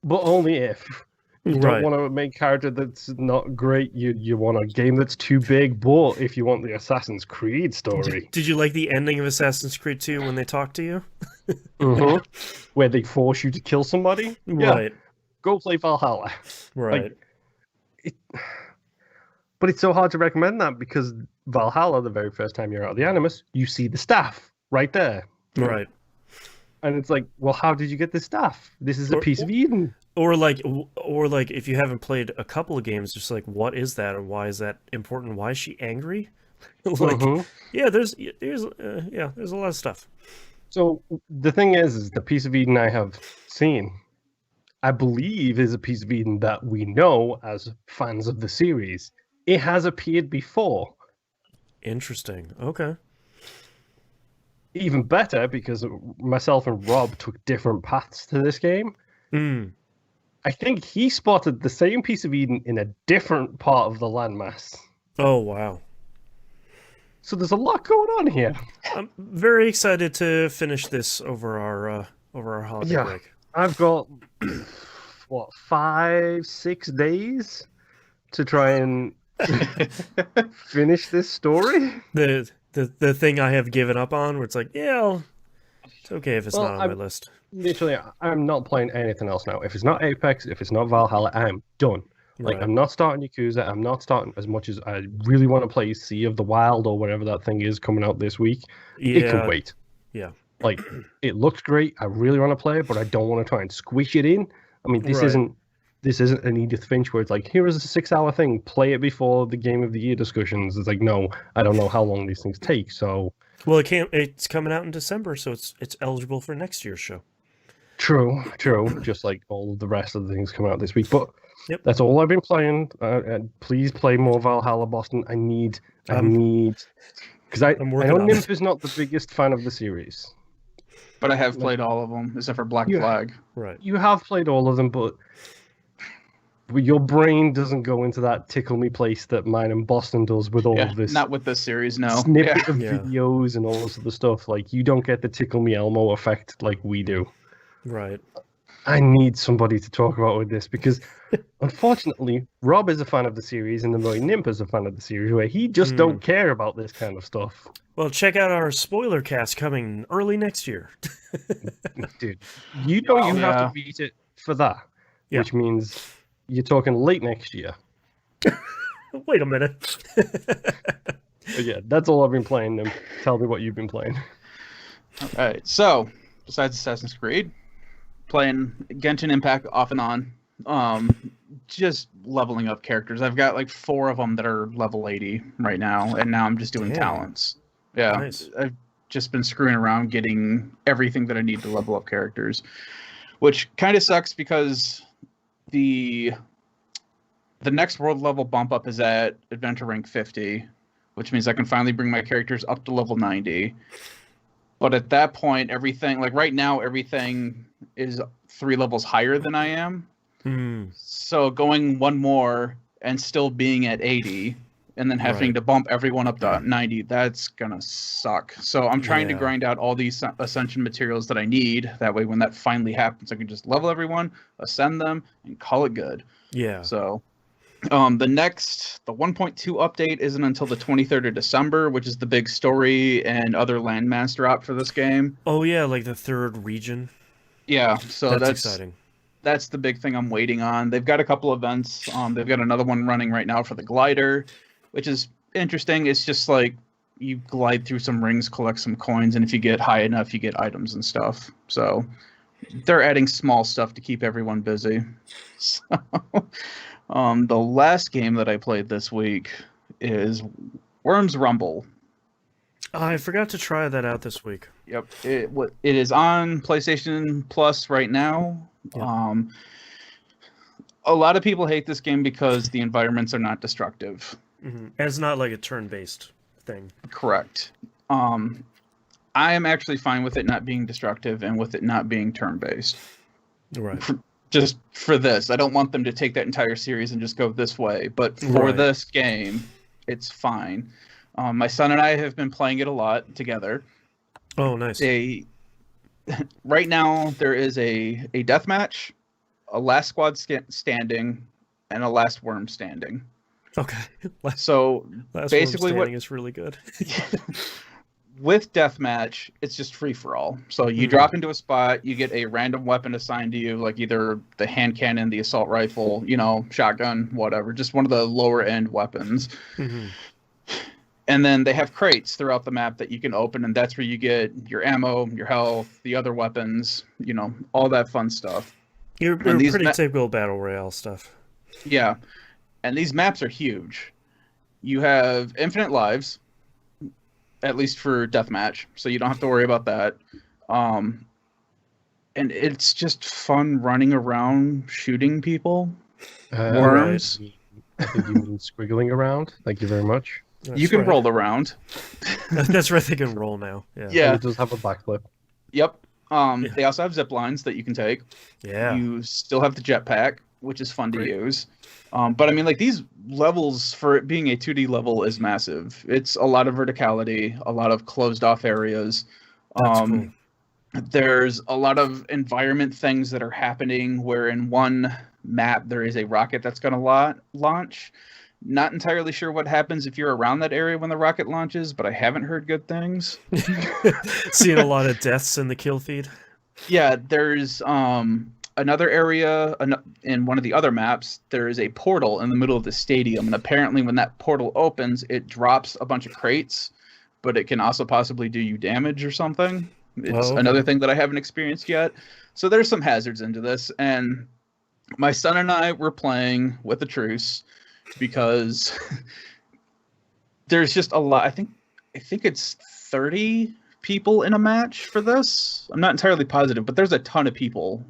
[SPEAKER 2] but only if. You don't want to make a character that's not great. You want a game that's too big, but if you want the Assassin's Creed story...
[SPEAKER 1] Did you like the ending of Assassin's Creed 2 when they talk to you?
[SPEAKER 2] Where they force you to kill somebody?
[SPEAKER 1] Right.
[SPEAKER 2] Yeah. Go play Valhalla.
[SPEAKER 1] Right.
[SPEAKER 2] But it's so hard to recommend that because Valhalla, the very first time you're out of the Animus, you see the staff right there.
[SPEAKER 1] Right.
[SPEAKER 2] And it's like, well, how did you get this staff? This is a piece of Eden.
[SPEAKER 1] Or like if you haven't played a couple of games, just like, what is that and why is that important? Why is she angry? There's a lot of stuff.
[SPEAKER 2] So the thing is the piece of Eden I have seen, I believe, is a piece of Eden that we know as fans of the series. It has appeared before.
[SPEAKER 1] Interesting. Okay.
[SPEAKER 2] Even better because myself and Rob took different paths to this game. I think he spotted the same piece of Eden in a different part of the landmass.
[SPEAKER 1] Oh, wow.
[SPEAKER 2] So there's a lot going on here.
[SPEAKER 1] I'm very excited to finish this over our holiday break.
[SPEAKER 2] I've got, 5-6 days to try and finish this story?
[SPEAKER 1] The thing I have given up on, where it's like, it's okay if it's not on my list.
[SPEAKER 2] Literally, I'm not playing anything else now. If it's not Apex, if it's not Valhalla, I'm done. Like, I'm not starting Yakuza. I'm not starting as much as I really want to play Sea of the Wild or whatever that thing is coming out this week.
[SPEAKER 1] Yeah.
[SPEAKER 2] It can wait.
[SPEAKER 1] Yeah.
[SPEAKER 2] Like, it looks great. I really want to play it, but I don't want to try and squish it in. I mean, this isn't an Edith Finch where it's like, here is a 6-hour thing. Play it before the Game of the Year discussions. It's like, no, I don't know how long these things take. So,
[SPEAKER 1] well, it's coming out in December, so it's eligible for next year's show.
[SPEAKER 2] True. Just like all of the rest of the things coming out this week. But that's all I've been playing. Please play more Valhalla, Boston. I need because I know Nymph is not the biggest fan of the series.
[SPEAKER 3] But I have played all of them, except for Black Flag.
[SPEAKER 1] Right.
[SPEAKER 2] You have played all of them, but your brain doesn't go into that tickle me place that mine in Boston does with all
[SPEAKER 3] Yeah,
[SPEAKER 2] of this
[SPEAKER 3] not with this series, no.
[SPEAKER 2] snippet
[SPEAKER 3] Yeah.
[SPEAKER 2] of
[SPEAKER 1] Yeah.
[SPEAKER 2] videos and all this other stuff. Like, you don't get the tickle me Elmo effect like we do.
[SPEAKER 1] Right.
[SPEAKER 2] I need somebody to talk about with this because, unfortunately, Rob is a fan of the series and the boy Nimp is a fan of the series, where he just don't care about this kind of stuff.
[SPEAKER 1] Well, check out our spoiler cast coming early next year.
[SPEAKER 2] Dude, you know you have
[SPEAKER 3] Yeah.
[SPEAKER 2] to beat it for that,
[SPEAKER 1] Yeah.
[SPEAKER 2] which means you're talking late next year.
[SPEAKER 1] Wait a minute.
[SPEAKER 2] But yeah, that's all I've been playing. Nimp. Tell me what you've been playing.
[SPEAKER 3] All right. So, besides Assassin's Creed, playing Genshin Impact off and on. Just leveling up characters. I've got like 4 of them that are level 80 right now, and now I'm just doing
[SPEAKER 1] Damn.
[SPEAKER 3] talents. Yeah,
[SPEAKER 1] Nice.
[SPEAKER 3] I've just been screwing around getting everything that I need to level up characters, which kind of sucks because the next world level bump up is at adventure rank 50, which means I can finally bring my characters up to level 90. But at that point, everything, like right now, everything is 3 levels higher than I am. So going one more and still being at 80 and then having
[SPEAKER 1] Right.
[SPEAKER 3] to bump everyone up to 90, that's gonna suck. So I'm trying to
[SPEAKER 1] Yeah.
[SPEAKER 3] grind out all these ascension materials that I need. That way when that finally happens, I can just level everyone, ascend them, and call it good.
[SPEAKER 1] Yeah.
[SPEAKER 3] So the 1.2 update isn't until the 23rd of December, which is the big story and other landmass drop for this game.
[SPEAKER 1] Oh yeah, like the 3rd region.
[SPEAKER 3] Yeah, so
[SPEAKER 1] That's exciting.
[SPEAKER 3] That's the big thing I'm waiting on. They've got a couple events. They've got another one running right now for the glider, which is interesting. It's just like you glide through some rings, collect some coins, and if you get high enough, you get items and stuff. So they're adding small stuff to keep everyone busy. So the last game that I played this week is Worms Rumble.
[SPEAKER 1] I forgot to try that out this week.
[SPEAKER 3] Yep, it is on PlayStation Plus right now.
[SPEAKER 1] Yeah.
[SPEAKER 3] A lot of people hate this game because the environments are not destructive.
[SPEAKER 1] And it's not like a turn-based thing.
[SPEAKER 3] Correct. I am actually fine with it not being destructive and with it not being turn-based.
[SPEAKER 1] Right.
[SPEAKER 3] Just for this, I don't want them to take that entire series and just go this way. But for
[SPEAKER 1] Right.
[SPEAKER 3] this game, it's fine. My son and I have been playing it a lot together.
[SPEAKER 1] Oh, nice.
[SPEAKER 3] Right now, there is a death match, a last squad standing, and a last worm standing.
[SPEAKER 1] Okay.
[SPEAKER 3] So
[SPEAKER 1] Last
[SPEAKER 3] basically
[SPEAKER 1] one
[SPEAKER 3] what-
[SPEAKER 1] standing is really good.
[SPEAKER 3] with deathmatch, it's just free for all. So you drop into a spot, you get a random weapon assigned to you, like either the hand cannon, the assault rifle, shotgun, whatever, just one of the lower end weapons. And then they have crates throughout the map that you can open, and that's where you get your ammo, your health, the other weapons, all that fun stuff.
[SPEAKER 1] You're
[SPEAKER 3] And these
[SPEAKER 1] pretty typical battle royale stuff.
[SPEAKER 3] Yeah. And these maps are huge. You have infinite lives, at least for deathmatch, so you don't have to worry about that. And it's just fun running around shooting people. Worms.
[SPEAKER 2] I think you mean squiggling around. Thank you very much.
[SPEAKER 1] That's
[SPEAKER 3] You can
[SPEAKER 1] right.
[SPEAKER 3] roll around.
[SPEAKER 1] That's right. They can roll now. Yeah.
[SPEAKER 3] Yeah.
[SPEAKER 2] And it does have a backflip.
[SPEAKER 3] Yep. They also have zip lines that you can take.
[SPEAKER 1] Yeah.
[SPEAKER 3] You still have the jetpack, which is fun to use. But I mean, like, these levels, for it being a 2D level, is massive. It's a lot of verticality, a lot of closed off areas.
[SPEAKER 1] That's cool.
[SPEAKER 3] There's a lot of environment things that are happening where in one map there is a rocket that's going to launch. Not entirely sure what happens if you're around that area when the rocket launches, but I haven't heard good things.
[SPEAKER 1] Seeing a lot of deaths in the kill feed.
[SPEAKER 3] Yeah, there's another area in one of the other maps. There is a portal in the middle of the stadium, and apparently when that portal opens, it drops a bunch of crates, but it can also possibly do you damage or something. It's
[SPEAKER 1] okay.
[SPEAKER 3] another thing that I haven't experienced yet. So there's some hazards into this, and my son and I were playing with a truce because there's just a lot. I think it's 30 people in a match for this. I'm not entirely positive, but there's a ton of people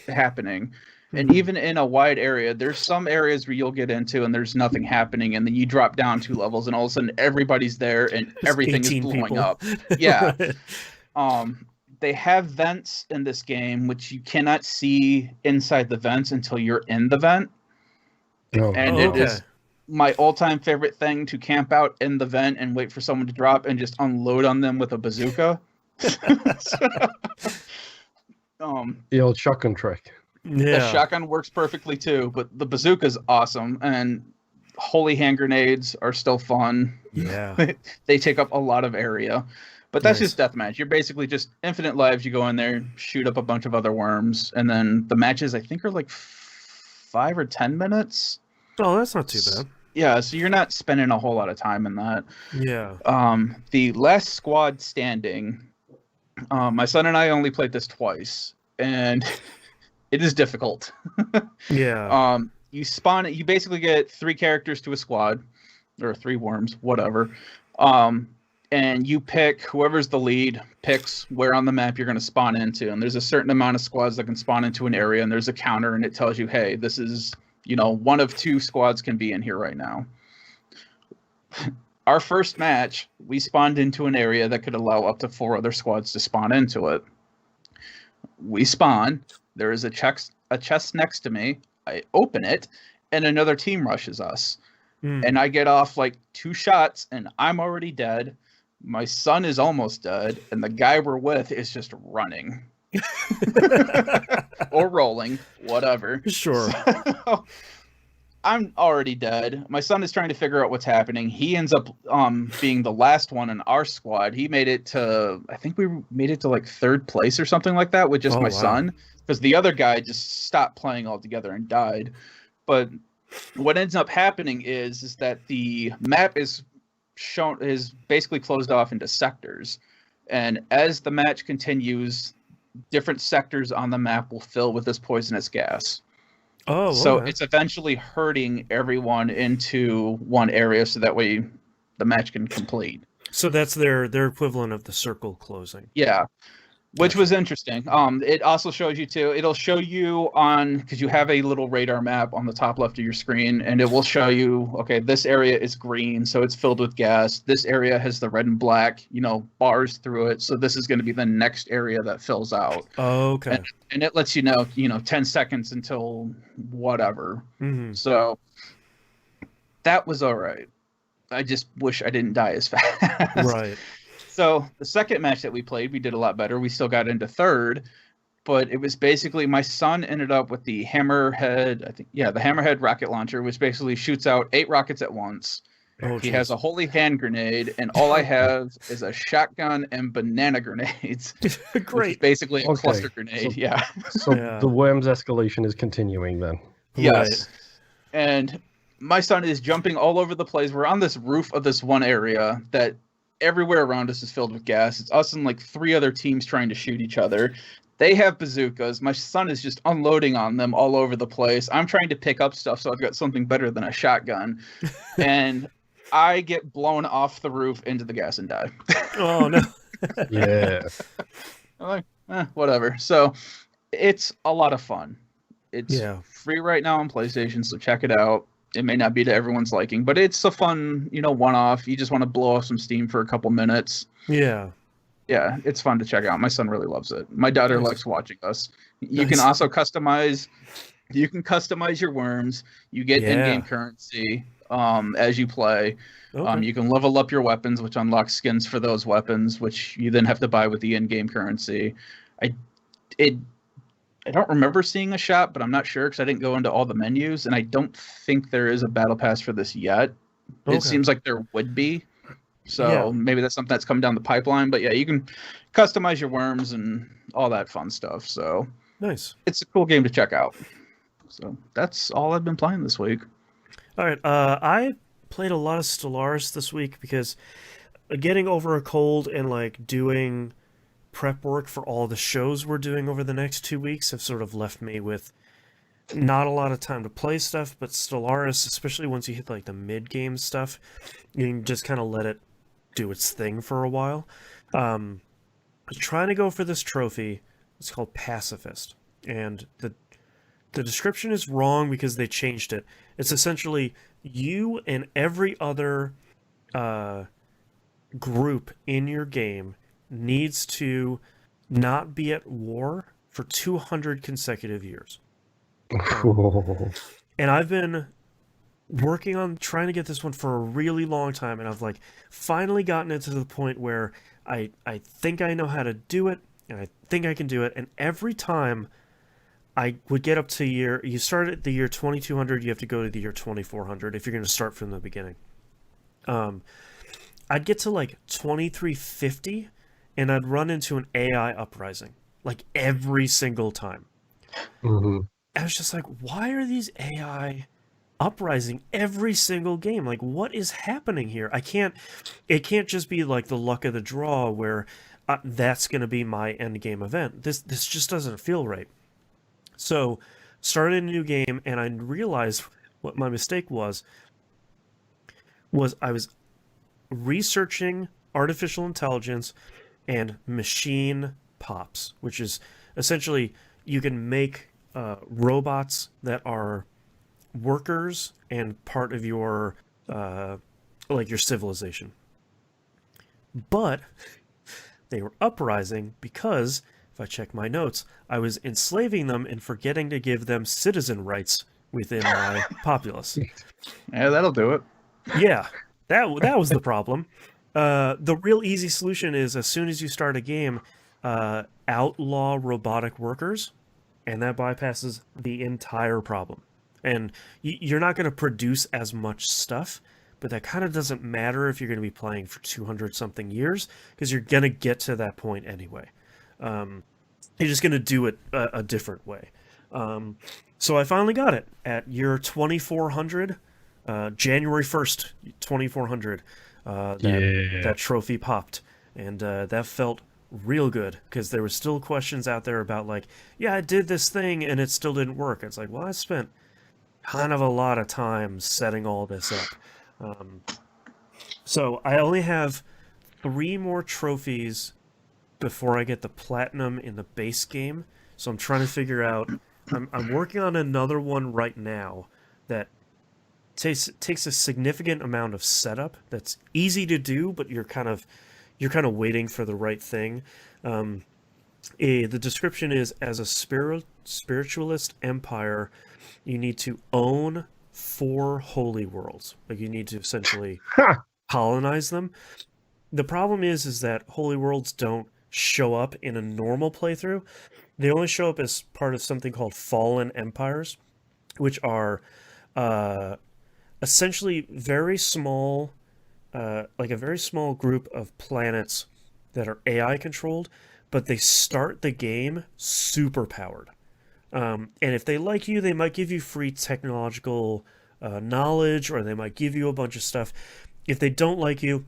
[SPEAKER 3] happening. And even in a wide area, there's some areas where you'll get into and there's nothing happening, and then you drop down 2 levels and all of a sudden everybody's there and everything is
[SPEAKER 1] 18
[SPEAKER 3] blowing
[SPEAKER 1] people.
[SPEAKER 3] up. Yeah. They have vents in this game which you cannot see inside the vents until you're in the vent.
[SPEAKER 2] No.
[SPEAKER 3] And
[SPEAKER 1] Oh,
[SPEAKER 3] it
[SPEAKER 1] okay.
[SPEAKER 3] is my all-time favorite thing to camp out in the vent and wait for someone to drop and just unload on them with a bazooka.
[SPEAKER 2] The old shotgun trick.
[SPEAKER 3] The
[SPEAKER 1] Yeah.
[SPEAKER 3] shotgun works perfectly too, but the bazooka's awesome, and holy hand grenades are still fun.
[SPEAKER 1] Yeah.
[SPEAKER 3] They take up a lot of area. But that's
[SPEAKER 1] Nice.
[SPEAKER 3] just deathmatch. You're basically just infinite lives. You go in there, shoot up a bunch of other worms, and then the matches, I think, are like 5 or 10 minutes.
[SPEAKER 1] Oh, that's not too bad.
[SPEAKER 3] Yeah, so you're not spending a whole lot of time in that.
[SPEAKER 1] Yeah.
[SPEAKER 3] The last squad standing, my son and I only played this twice, and it is difficult.
[SPEAKER 1] Yeah.
[SPEAKER 3] You spawn it. You basically get 3 characters to a squad, or 3 worms, whatever. And you pick whoever's the lead picks where on the map you're going to spawn into, and there's a certain amount of squads that can spawn into an area, and there's a counter, and it tells you, hey, this is, one of 2 squads can be in here right now. Our first match, we spawned into an area that could allow up to 4 other squads to spawn into it. We spawn. There is a chest next to me. I open it, and another team rushes us. And I get off like 2 shots, and I'm already dead. My son is almost dead, and the guy we're with is just running. Or rolling, whatever.
[SPEAKER 1] Sure.
[SPEAKER 3] So, I'm already dead. My son is trying to figure out what's happening. He ends up being the last one in our squad. He made it to, I think we made it to like 3rd place or something like that with just
[SPEAKER 1] Oh,
[SPEAKER 3] my
[SPEAKER 1] wow.
[SPEAKER 3] son, because the other guy just stopped playing altogether and died. But what ends up happening is that the map is basically closed off into sectors, and as the match continues, different sectors on the map will fill with this poisonous gas.
[SPEAKER 1] Oh,
[SPEAKER 3] So
[SPEAKER 1] okay.
[SPEAKER 3] it's eventually herding everyone into one area, so that way the match can complete.
[SPEAKER 1] So that's their equivalent of the circle closing.
[SPEAKER 3] Yeah. Which was interesting. It also shows you too. It'll show you because you have a little radar map on the top left of your screen, and it will show you, okay, this area is green, so it's filled with gas. This area has the red and black, bars through it, so this is going to be the next area that fills out.
[SPEAKER 1] Oh, okay.
[SPEAKER 3] And it lets you know, 10 seconds until whatever.
[SPEAKER 1] Mm-hmm.
[SPEAKER 3] So that was all right. I just wish I didn't die as fast.
[SPEAKER 1] Right.
[SPEAKER 3] So the second match that we played, we did a lot better. We still got into 3rd, but it was basically my son ended up with the Hammerhead, the Hammerhead rocket launcher, which basically shoots out 8 rockets at once.
[SPEAKER 1] Oh,
[SPEAKER 3] He has a holy hand grenade, and all I have is a shotgun and banana grenades. Which is
[SPEAKER 1] Great.
[SPEAKER 3] basically a
[SPEAKER 2] Okay,
[SPEAKER 3] cluster grenade.
[SPEAKER 2] so-
[SPEAKER 3] Yeah.
[SPEAKER 2] So
[SPEAKER 1] Yeah.
[SPEAKER 2] the worms escalation is continuing then.
[SPEAKER 3] Yes. And my son is jumping all over the place. We're on this roof of this one area that everywhere around us is filled with gas. It's us and like 3 other teams trying to shoot each other. They have bazookas. My son is just unloading on them all over the place. I'm trying to pick up stuff, so I've got something better than a shotgun. And I get blown off the roof into the gas and die.
[SPEAKER 1] Oh, no.
[SPEAKER 2] Yeah.
[SPEAKER 3] I'm like, whatever. So it's a lot of fun. It's
[SPEAKER 1] Yeah.
[SPEAKER 3] free right now on PlayStation, so check it out. It may not be to everyone's liking, but it's a fun, one-off. You just want to blow off some steam for a couple minutes.
[SPEAKER 1] Yeah.
[SPEAKER 3] Yeah, it's fun to check out. My son really loves it. My daughter
[SPEAKER 1] Nice.
[SPEAKER 3] likes watching us. You
[SPEAKER 1] Nice.
[SPEAKER 3] can also customize your worms. You get
[SPEAKER 1] Yeah.
[SPEAKER 3] in-game currency as you play.
[SPEAKER 1] Okay.
[SPEAKER 3] You can level up your weapons, which unlocks skins for those weapons, which you then have to buy with the in-game currency. I don't remember seeing a shop, but I'm not sure because I didn't go into all the menus, and I don't think there is a battle pass for this yet.
[SPEAKER 1] Okay.
[SPEAKER 3] It seems like there would be. So
[SPEAKER 1] Yeah.
[SPEAKER 3] maybe that's something that's coming down the pipeline. But yeah, you can customize your worms and all that fun stuff. So
[SPEAKER 1] Nice.
[SPEAKER 3] it's a cool game to check out. So that's all I've been playing this week.
[SPEAKER 1] All right. I played a lot of Stellaris this week because getting over a cold and like doing prep work for all the shows we're doing over the next 2 weeks have sort of left me with not a lot of time to play stuff. But Stellaris, especially once you hit like the mid-game stuff, you can just kind of let it do its thing for a while. I was trying to go for this trophy. It's called Pacifist, and the description is wrong because they changed it. It's essentially you and every other group in your game needs to not be at war for 200 consecutive years. And I've been working on trying to get this one for a really long time, and I've like finally gotten it to the point where I think I know how to do it, and I think I can do it, and every time I would get up to you start at the year 2200, you have to go to the year 2400 if you're going to start from the beginning. I'd get to like 2350 and I'd run into an AI uprising like every single time.
[SPEAKER 2] Mm-hmm.
[SPEAKER 1] I was just like, why are these AI uprising every single game? Like, what is happening here? It can't just be like the luck of the draw where that's going to be my end game event. This just doesn't feel right. So, started a new game, and I realized what my mistake was I was researching artificial intelligence and machine pops, which is essentially you can make robots that are workers and part of your like your civilization. But they were uprising because, if I check my notes, I was enslaving them and forgetting to give them citizen rights within my populace.
[SPEAKER 3] Yeah, that'll do it.
[SPEAKER 1] Yeah, that was the problem. The real easy solution is as soon as you start a game, outlaw robotic workers, and that bypasses the entire problem. And you're not going to produce as much stuff, but that kind of doesn't matter if you're going to be playing for 200 something years, because you're going to get to that point anyway. You're just going to do it a different way. So I finally got it at year 2400, January 1st, 2400. That trophy popped, and that felt real good, because there were still questions out there about like, yeah, I did this thing and it still didn't work. It's like, well, I spent kind of a lot of time setting all this up. So I only have 3 more trophies before I get the platinum in the base game. So I'm trying to figure out. I'm working on another one right now that takes a significant amount of setup. That's easy to do, but you're kind of waiting for the right thing. The description is, as a spiritualist empire, you need to own 4 holy worlds. Like, you need to essentially colonize them. The problem is that holy worlds don't show up in a normal playthrough. They only show up as part of something called fallen empires, which are essentially very small, like a very small group of planets that are AI controlled, but they start the game super powered. And if they like you, they might give you free technological knowledge, or they might give you a bunch of stuff. If they don't like you,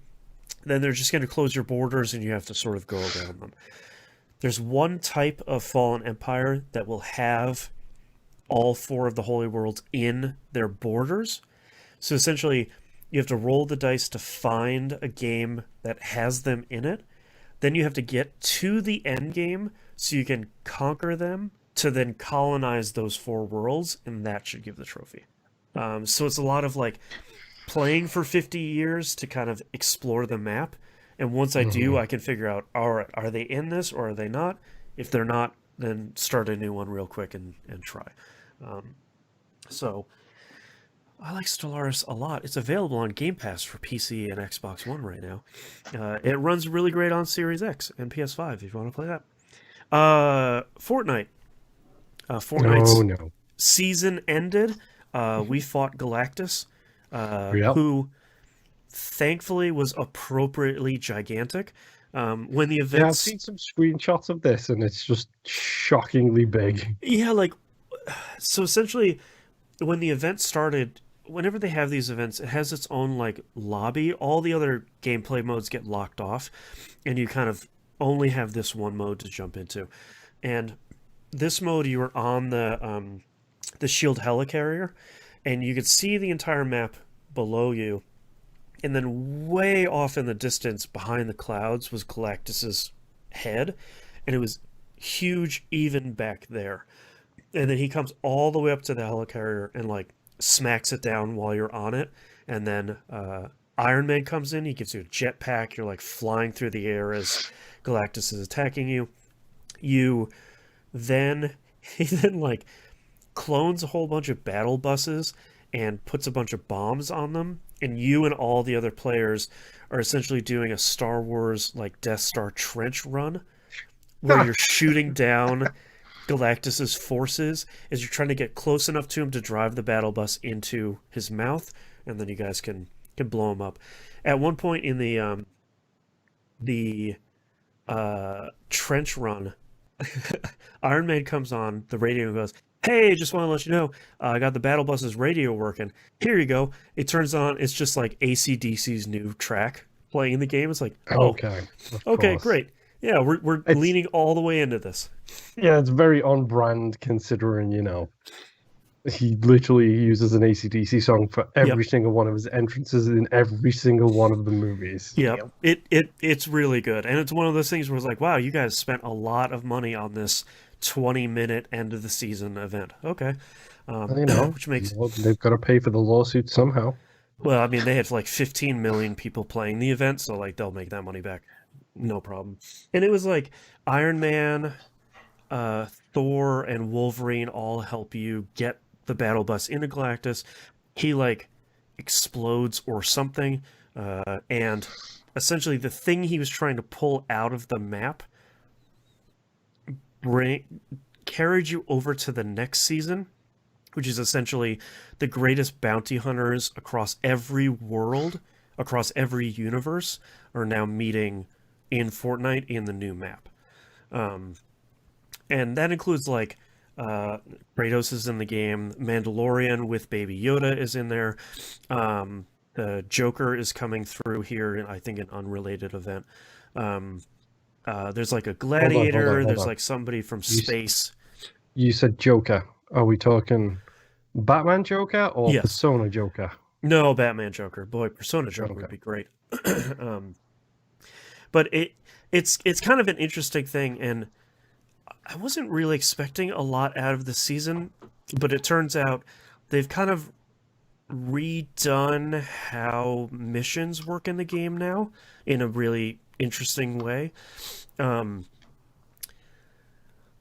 [SPEAKER 1] then they're just going to close your borders and you have to sort of go around them. There's one type of fallen empire that will have all 4 of the holy worlds in their borders. So essentially, you have to roll the dice to find a game that has them in it. Then you have to get to the end game so you can conquer them to then colonize those 4 worlds, and that should give the trophy. So it's a lot of like playing for 50 years to kind of explore the map. And once I do, I can figure out, all right, are they in this or are they not? If they're not, then start a new one real quick and try. So I like Stellaris a lot. It's available on Game Pass for PC and Xbox One right now. It runs really great on Series X and PS5 if you want to play that. Fortnite. Fortnite's season ended. We fought Galactus, who thankfully was appropriately gigantic. When the events...
[SPEAKER 2] Yeah, I've seen some screenshots of this, and it's just shockingly big.
[SPEAKER 1] Yeah, like, so essentially, when the event started, whenever they have these events, it has its own, like, lobby. All the other gameplay modes get locked off, and you kind of only have this one mode to jump into. And this mode, you were on the shield helicarrier, and you could see the entire map below you. And then way off in the distance, behind the clouds, was Galactus's head, and it was huge even back there. And then he comes all the way up to the helicarrier and like smacks it down while you're on it. And then Iron Man comes in, he gives you a jetpack, you're like flying through the air as Galactus is attacking you. He then like clones a whole bunch of battle buses and puts a bunch of bombs on them, and you and all the other players are essentially doing a Star Wars like Death Star trench run, where you're shooting down Galactus's forces as you're trying to get close enough to him to drive the battle bus into his mouth, and then you guys can blow him up. At one point in the trench run, Iron Man comes on the radio and goes, "Hey, just want to let you know, I got the battle bus's radio working. Here you go." It turns on, it's just like AC/DC's new track playing in the game. It's like, oh,
[SPEAKER 2] Okay. Of
[SPEAKER 1] okay,
[SPEAKER 2] course.
[SPEAKER 1] great. Yeah, we're
[SPEAKER 2] It's-
[SPEAKER 1] leaning all the way into this.
[SPEAKER 2] Yeah, it's very on brand considering, he literally uses an AC/DC song for every single one of his entrances in every single one of the movies.
[SPEAKER 1] Yep. It's really good. And it's one of those things where it's like, wow, you guys spent a lot of money on this 20-minute end of the season event. Okay. Which makes...
[SPEAKER 2] Well, they've got to pay for the lawsuit somehow.
[SPEAKER 1] Well, I mean, they had like 15 million people playing the event, so like they'll make that money back. No problem. And it was like Iron Man, Thor, and Wolverine all help you get the battle bus into Galactus. He like explodes or something, and essentially the thing he was trying to pull out of the map carried you over to the next season, which is essentially the greatest bounty hunters across every world, across every universe, are now meeting in Fortnite in the new map. And that includes like Kratos is in the game, Mandalorian with Baby Yoda is in there, the Joker is coming through here in, I think, an unrelated event. There's like a gladiator,
[SPEAKER 2] hold
[SPEAKER 1] there's
[SPEAKER 2] on.
[SPEAKER 1] like somebody from space.
[SPEAKER 2] You said Joker. Are we talking Batman Joker or
[SPEAKER 1] Yes.
[SPEAKER 2] Persona Joker?
[SPEAKER 1] No, Batman Joker. Boy, Persona Joker would be great. But it's kind of an interesting thing, and I wasn't really expecting a lot out of the season, but it turns out they've kind of redone how missions work in the game now in a really interesting way.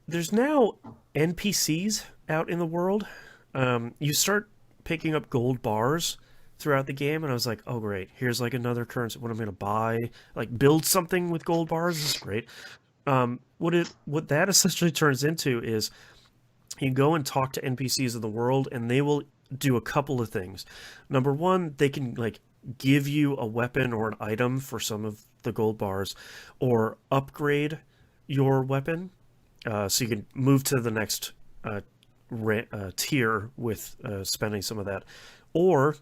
[SPEAKER 1] There's now NPCs out in the world. You start picking up gold bars throughout the game, and I was like, oh great, here's like another currency, what I'm going to buy, like build something with gold bars. This is great. What that essentially turns into is you go and talk to NPCs in the world, and they will do a couple of things. Number one, they can like give you a weapon or an item for some of the gold bars, or upgrade your weapon, so you can move to the next tier with spending some of that. Or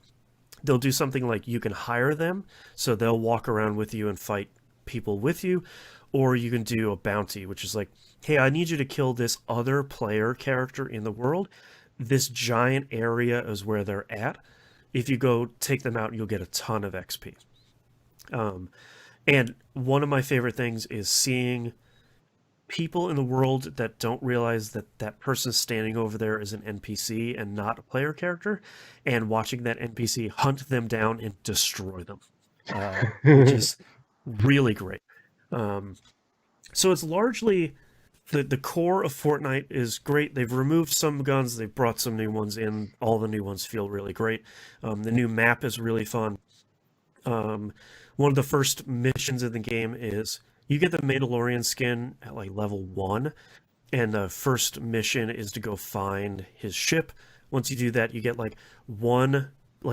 [SPEAKER 1] they'll do something like you can hire them, so they'll walk around with you and fight people with you. Or you can do a bounty, which is like, hey, I need you to kill this other player character in the world. This giant area is where they're at. If you go take them out, you'll get a ton of XP. And one of my favorite things is seeing people in the world that don't realize that that person standing over there is an NPC and not a player character, and watching that NPC hunt them down and destroy them, which is really great. So it's largely the core of Fortnite is great. They've removed some guns, they've brought some new ones in. All the new ones feel really great. The new map is really fun. One of the first missions in the game is you get the Mandalorian skin at like level 1, and the first mission is to go find his ship. Once you do that, you get like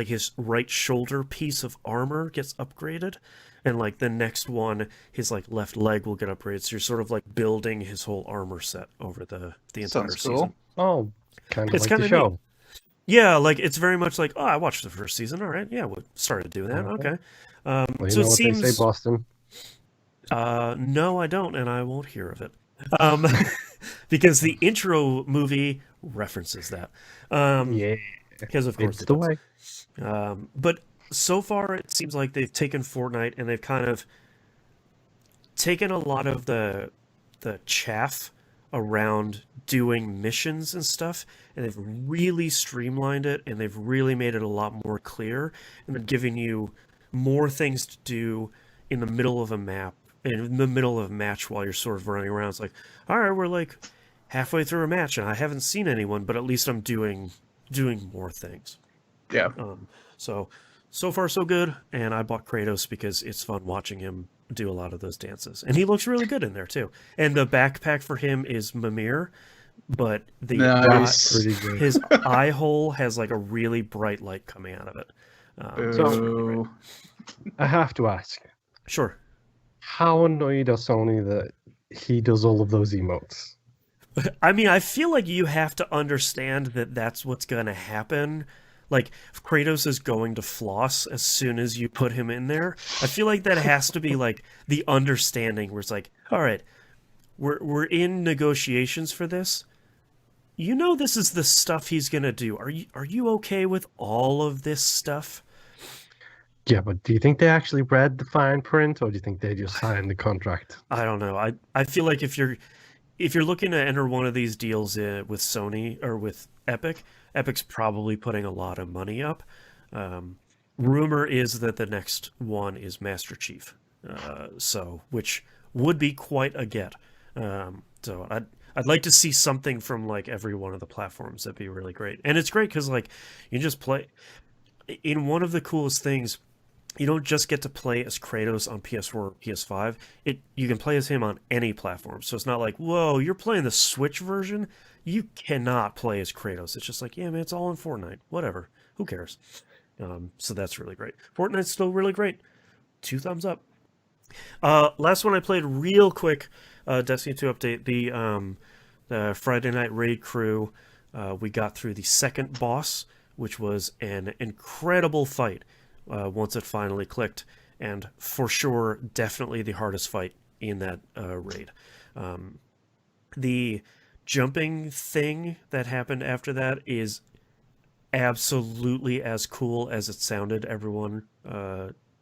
[SPEAKER 1] his right shoulder piece of armor gets upgraded, and like the next one, his like left leg will get upgraded. So you're sort of like building his whole armor set over the entire
[SPEAKER 3] Sounds
[SPEAKER 1] season.
[SPEAKER 3] cool.
[SPEAKER 2] Oh, kind of
[SPEAKER 1] It's
[SPEAKER 2] like
[SPEAKER 1] kinda
[SPEAKER 2] the show.
[SPEAKER 1] neat. Yeah, like it's very much like, oh, I watched the first season. All right, yeah, we started doing that. Okay.
[SPEAKER 2] Well, you
[SPEAKER 1] So
[SPEAKER 2] know
[SPEAKER 1] it
[SPEAKER 2] what
[SPEAKER 1] seems.
[SPEAKER 2] they say, Boston.
[SPEAKER 1] No, I don't, and I won't hear of it. Because the intro movie references that.
[SPEAKER 2] Yeah,
[SPEAKER 1] Because of course
[SPEAKER 2] it's
[SPEAKER 1] it
[SPEAKER 2] the
[SPEAKER 1] does.
[SPEAKER 2] way.
[SPEAKER 1] But so far, it seems like they've taken Fortnite and they've kind of taken a lot of the chaff around doing missions and stuff, and they've really streamlined it, and they've really made it a lot more clear, and they're giving you more things to do in the middle of a map, in the middle of a match while you're sort of running around. It's like, all right, we're like halfway through a match, and I haven't seen anyone, but at least I'm doing more things.
[SPEAKER 3] Yeah.
[SPEAKER 1] So far so good, and I bought Kratos because it's fun watching him do a lot of those dances, and he looks really good in there too. And the backpack for him is Mimir, but
[SPEAKER 3] Nice.
[SPEAKER 2] Pretty good.
[SPEAKER 1] his eye hole has like a really bright light coming out of it. It's really great.
[SPEAKER 3] Ooh.
[SPEAKER 2] I have to ask,
[SPEAKER 1] Sure.
[SPEAKER 2] how annoyed are Sony that he does all of those emotes?
[SPEAKER 1] I mean, I feel like you have to understand that that's what's going to happen. Like, if Kratos is going to floss as soon as you put him in there, I feel like that has to be like the understanding where it's like, all right, we're in negotiations for this. You know this is the stuff he's going to do. Are you okay with all of this stuff?
[SPEAKER 2] Yeah, but do you think they actually read the fine print, or do you think they just signed the contract?
[SPEAKER 1] I don't know. I feel like if you're looking to enter one of these deals with Sony or with Epic, Epic's probably putting a lot of money up. Rumor is that the next one is Master Chief, which would be quite a get. So I'd like to see something from like every one of the platforms. That'd be really great. And it's great because like you just play in one of the coolest things. You don't just get to play as Kratos on PS4 or PS5. You can play as him on any platform. So it's not like, whoa, you're playing the Switch version? You cannot play as Kratos. It's just like, yeah, man, it's all in Fortnite. Whatever. Who cares? So that's really great. Fortnite's still really great. 2 thumbs up. Last one I played real quick, Destiny 2 update, the Friday Night Raid crew. We got through the second boss, which was an incredible fight. Once it finally clicked, and for sure, definitely the hardest fight in that raid. The jumping thing that happened after that is absolutely as cool as it sounded. Everyone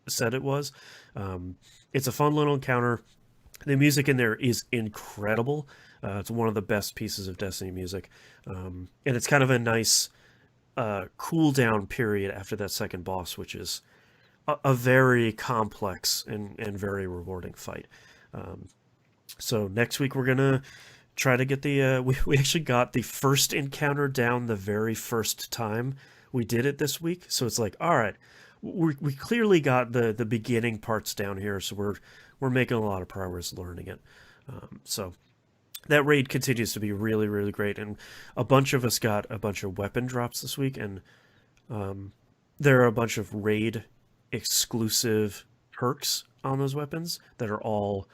[SPEAKER 1] said it was. It's a fun little encounter. The music in there is incredible. It's one of the best pieces of Destiny music, and it's kind of a nice cool down period after that second boss, which is a very complex and very rewarding fight. So next week we're gonna try to get the we actually got the first encounter down the very first time we did it this week. So it's like, all right, we clearly got the beginning parts down here, so we're making a lot of progress learning it. So that raid continues to be really, really great, and a bunch of us got a bunch of weapon drops this week, and there are a bunch of raid exclusive perks on those weapons that are all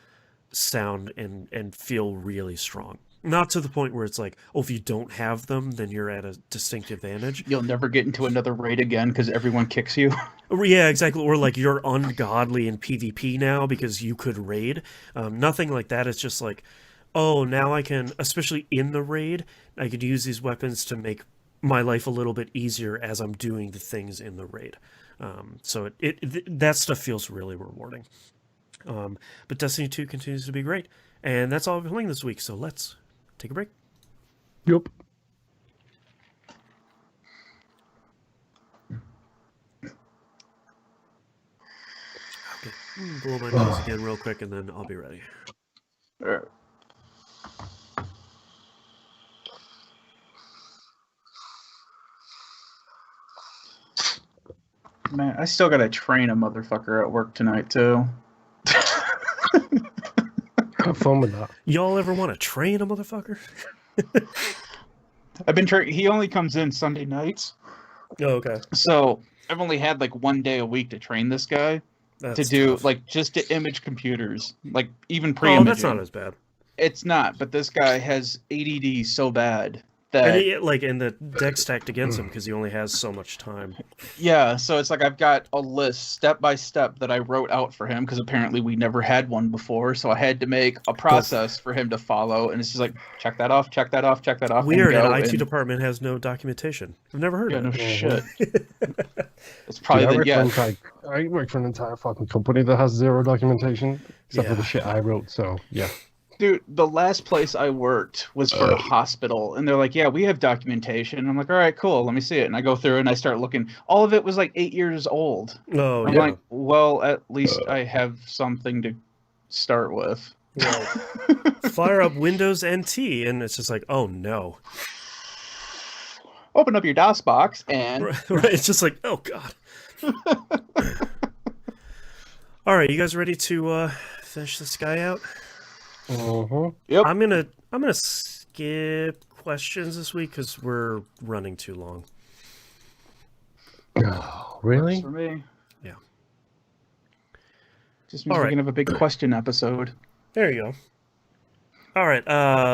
[SPEAKER 1] sound and feel really strong. Not to the point where it's like, oh, if you don't have them, then you're at a distinct advantage.
[SPEAKER 3] You'll never get into another raid again because everyone kicks you.
[SPEAKER 1] Yeah, exactly. Or like you're ungodly in PvP now because you could raid. Nothing like that. It's just like, oh, now I can, especially in the raid, I could use these weapons to make my life a little bit easier as I'm doing the things in the raid. So that stuff feels really rewarding. But Destiny 2 continues to be great. And that's all I've been playing this week, so let's take a break.
[SPEAKER 2] Yep.
[SPEAKER 1] Okay. Blow my nose again real quick, and then I'll be ready.
[SPEAKER 3] All right. Man, I still gotta train a motherfucker at work tonight too.
[SPEAKER 2] Have fun with that.
[SPEAKER 1] Y'all ever want to train a motherfucker?
[SPEAKER 3] I've been he only comes in Sunday nights.
[SPEAKER 1] Oh, okay.
[SPEAKER 3] So I've only had like 1 day a week to train this guy to do
[SPEAKER 1] tough.
[SPEAKER 3] like just to image computers, like even
[SPEAKER 1] Oh,
[SPEAKER 3] pre-imaging.
[SPEAKER 1] that's not as bad.
[SPEAKER 3] It's not, but this guy has ADD so bad
[SPEAKER 1] And
[SPEAKER 3] that
[SPEAKER 1] and the deck's stacked against him because he only has so much time.
[SPEAKER 3] yeah. So it's like I've got a list step by step that I wrote out for him because apparently we never had one before. So I had to make a process for him to follow, and it's just like check that off, check that off, check that off.
[SPEAKER 1] Weird,
[SPEAKER 3] and go,
[SPEAKER 1] an IT
[SPEAKER 3] and,
[SPEAKER 1] department has no documentation. I've never heard
[SPEAKER 3] yeah,
[SPEAKER 1] of
[SPEAKER 3] no
[SPEAKER 1] it.
[SPEAKER 3] shit. It's
[SPEAKER 2] Dude,
[SPEAKER 3] probably
[SPEAKER 2] I work for an entire fucking company that has zero documentation, except for
[SPEAKER 1] Yeah.
[SPEAKER 2] the shit I wrote, so yeah.
[SPEAKER 3] Dude, the last place I worked was for a hospital, and they're like, yeah, we have documentation. And I'm like, all right, cool, let me see it. And I go through and I start looking. All of it was like 8 years old.
[SPEAKER 1] Oh,
[SPEAKER 3] I'm
[SPEAKER 1] yeah.
[SPEAKER 3] like, well, at least I have something to start with.
[SPEAKER 1] Well, fire up Windows NT, and it's just like, oh no.
[SPEAKER 3] open up your DOS box and
[SPEAKER 1] Right. It's just like, oh god. All right, you guys ready to finish this guy out?
[SPEAKER 3] Yep.
[SPEAKER 1] I'm gonna skip questions this week because we're running too long.
[SPEAKER 2] Oh, really?
[SPEAKER 3] Works for me.
[SPEAKER 1] Yeah.
[SPEAKER 3] Just means
[SPEAKER 1] All
[SPEAKER 3] we
[SPEAKER 1] right.
[SPEAKER 3] can have a big question episode.
[SPEAKER 1] There you go. All right,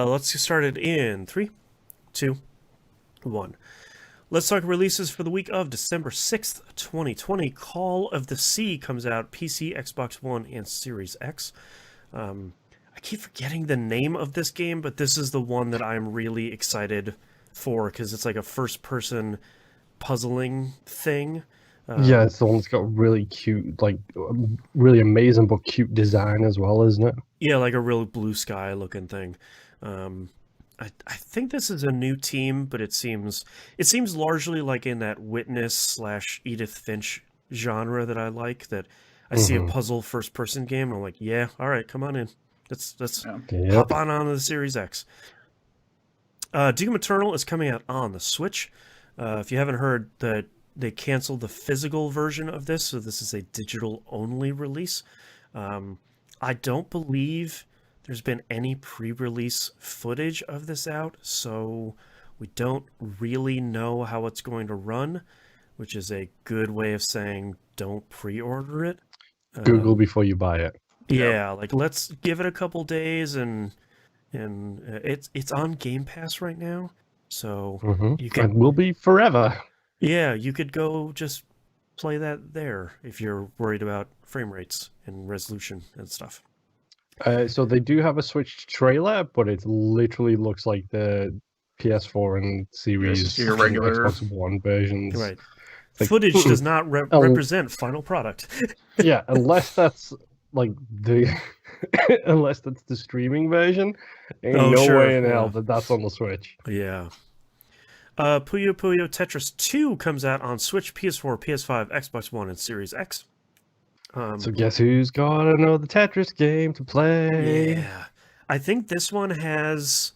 [SPEAKER 1] let's get started in 3, 2, 1. Let's talk releases for the week of December 6th, 2020. Call of the Sea comes out PC, Xbox One, and Series X. I keep forgetting the name of this game, but this is the one that I'm really excited for because it's like a first-person puzzling thing.
[SPEAKER 2] Yeah, it's the one that's got really cute, like really amazing but cute design as well, isn't it?
[SPEAKER 1] Yeah, like a real blue sky looking thing. I think this is a new team, but it seems largely like in that Witness / Edith Finch genre that I like. That I see a puzzle first person game, and I'm like, yeah, all right, come on in. Let's hop on to the Series X. Doom Eternal is coming out on the Switch. If you haven't heard, that they canceled the physical version of this, so this is a digital only release. I don't believe there's been any pre-release footage of this out, so we don't really know how it's going to run, which is a good way of saying don't pre-order it.
[SPEAKER 2] Google before you buy it.
[SPEAKER 1] Yeah, like let's give it a couple days, and it's on Game Pass right now, so you can.
[SPEAKER 2] And will be forever.
[SPEAKER 1] Yeah, you could go just play that there if you're worried about frame rates and resolution and stuff.
[SPEAKER 2] So they do have a Switch trailer, but it literally looks like the PS4 and Series
[SPEAKER 3] This is your
[SPEAKER 2] and
[SPEAKER 3] regular-
[SPEAKER 2] Xbox One versions.
[SPEAKER 1] Right.
[SPEAKER 2] Like,
[SPEAKER 1] Footage does not represent final product.
[SPEAKER 2] Yeah, unless that's like the unless that's the streaming version. Ain't
[SPEAKER 1] Oh,
[SPEAKER 2] no
[SPEAKER 1] sure,
[SPEAKER 2] way in
[SPEAKER 1] yeah.
[SPEAKER 2] hell that that's on the Switch.
[SPEAKER 1] Yeah. Puyo Puyo Tetris 2 comes out on Switch, PS4, PS5, Xbox One, and Series X.
[SPEAKER 2] So guess who's got another Tetris game to play?
[SPEAKER 1] Yeah. I think this one has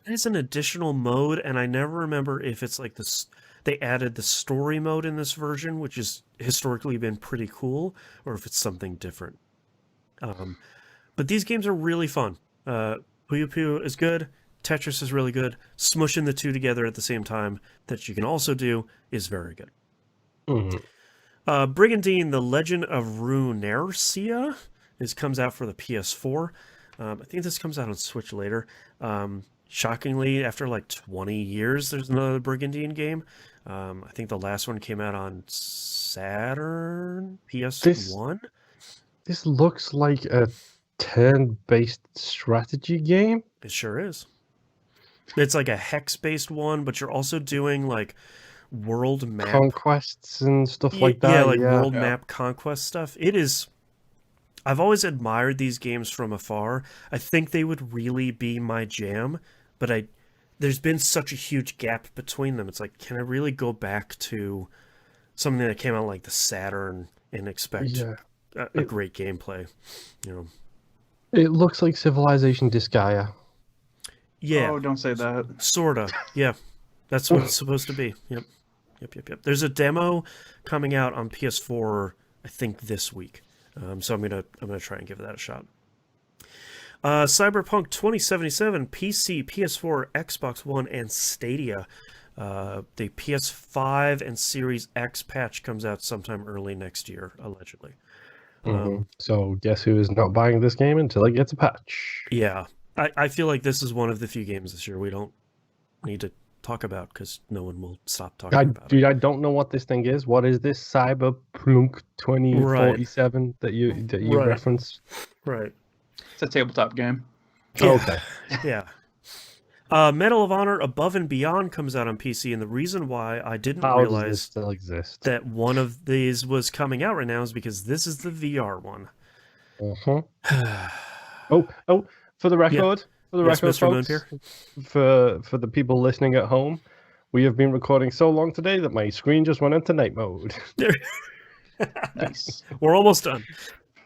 [SPEAKER 1] an additional mode, and I never remember if it's like this. They added the story mode in this version, which has historically been pretty cool, or if it's something different. But these games are really fun. Puyo Puyo is good. Tetris is really good. Smushing the two together at the same time that you can also do is very good. Brigandine, The Legend of Runercia comes out for the PS4. I think this comes out on Switch later. Shockingly, after like 20 years, there's another Brigandine game. I think the last one came out on Saturn, PS1.
[SPEAKER 2] This looks like a turn-based strategy game.
[SPEAKER 1] It sure is. It's like a hex-based one, but you're also doing like world map
[SPEAKER 2] Conquests and stuff like that.
[SPEAKER 1] Yeah, like world map conquest stuff. It is. I've always admired these games from afar. I think they would really be my jam, but there's been such a huge gap between them. It's like, can I really go back to something that came out like the Saturn and expect a great gameplay? You know,
[SPEAKER 2] it looks like Civilization Disgaea.
[SPEAKER 1] Yeah.
[SPEAKER 3] Oh, don't say that.
[SPEAKER 1] Sorta. Yeah. That's what it's supposed to be. Yep. There's a demo coming out on PS4, I think this week. So I'm gonna try and give that a shot. Cyberpunk 2077, PC, PS4, Xbox One, and Stadia. The PS5 and Series X patch comes out sometime early next year, allegedly.
[SPEAKER 2] So guess who is not buying this game until it gets a patch?
[SPEAKER 1] Yeah. I feel like this is one of the few games this year we don't need to talk about because no one will stop talking about it.
[SPEAKER 2] Dude, I don't know what this thing is. What is this Cyberpunk 2047 that you referenced?
[SPEAKER 1] Right.
[SPEAKER 3] It's a tabletop game.
[SPEAKER 1] Yeah.
[SPEAKER 2] Okay.
[SPEAKER 1] Yeah. Medal of Honor Above and Beyond comes out on PC, and the reason why I didn't
[SPEAKER 2] How does
[SPEAKER 1] realize
[SPEAKER 2] this still exist?
[SPEAKER 1] that one of these was coming out right now is because this is the VR one.
[SPEAKER 2] Oh, for the record,
[SPEAKER 1] Yes, Mr.
[SPEAKER 2] folks,
[SPEAKER 1] Moonpier.
[SPEAKER 2] for the people listening at home, we have been recording so long today that my screen just went into night mode.
[SPEAKER 3] Nice.
[SPEAKER 1] We're almost done.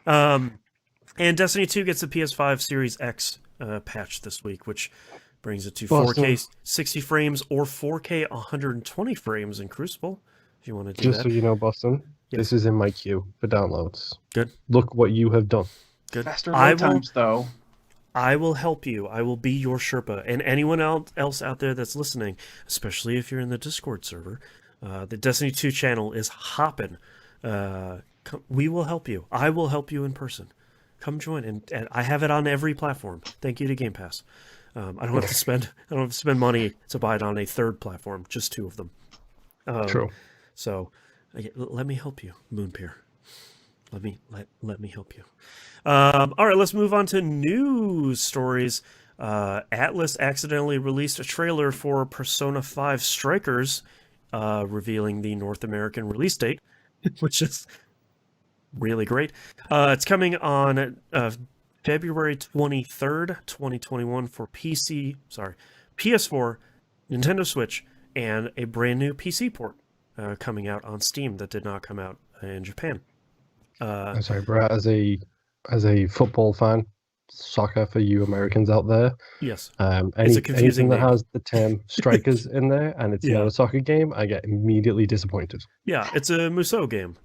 [SPEAKER 1] And Destiny 2 gets the PS5 Series X patch this week, which Brings it to
[SPEAKER 2] Awesome.
[SPEAKER 1] 4K 60 frames or 4K 120 frames in Crucible, if you want to do
[SPEAKER 2] Just
[SPEAKER 1] that.
[SPEAKER 2] so you know, Boston,
[SPEAKER 1] Yes.
[SPEAKER 2] this is in my queue for downloads.
[SPEAKER 1] Good.
[SPEAKER 2] Look what you have done.
[SPEAKER 1] Good.
[SPEAKER 3] Faster load times, though.
[SPEAKER 1] I will help you. I will be your Sherpa. And anyone else out there that's listening, especially if you're in the Discord server, the Destiny 2 channel is hopping. We will help you. I will help you in person. Come join. And I have it on every platform. Thank you to Game Pass. I don't have to spend money to buy it on a third platform, just 2 of them.
[SPEAKER 2] True.
[SPEAKER 1] So let me help you, Moonpeer. Let me help you. All right, let's move on to news stories. Atlas accidentally released a trailer for Persona 5 Strikers, revealing the North American release date, which is really great. It's coming on February 23rd, 2021 for PS4, Nintendo Switch, and a brand new PC port coming out on Steam that did not come out in Japan.
[SPEAKER 2] I'm sorry, Brad, as a football fan, soccer for you Americans out there.
[SPEAKER 1] Yes.
[SPEAKER 2] It's
[SPEAKER 1] a confusing
[SPEAKER 2] anything that
[SPEAKER 1] name.
[SPEAKER 2] has the term strikers in there and it's
[SPEAKER 1] Yeah.
[SPEAKER 2] not a soccer game, I get immediately disappointed.
[SPEAKER 1] Yeah, it's a Musou game,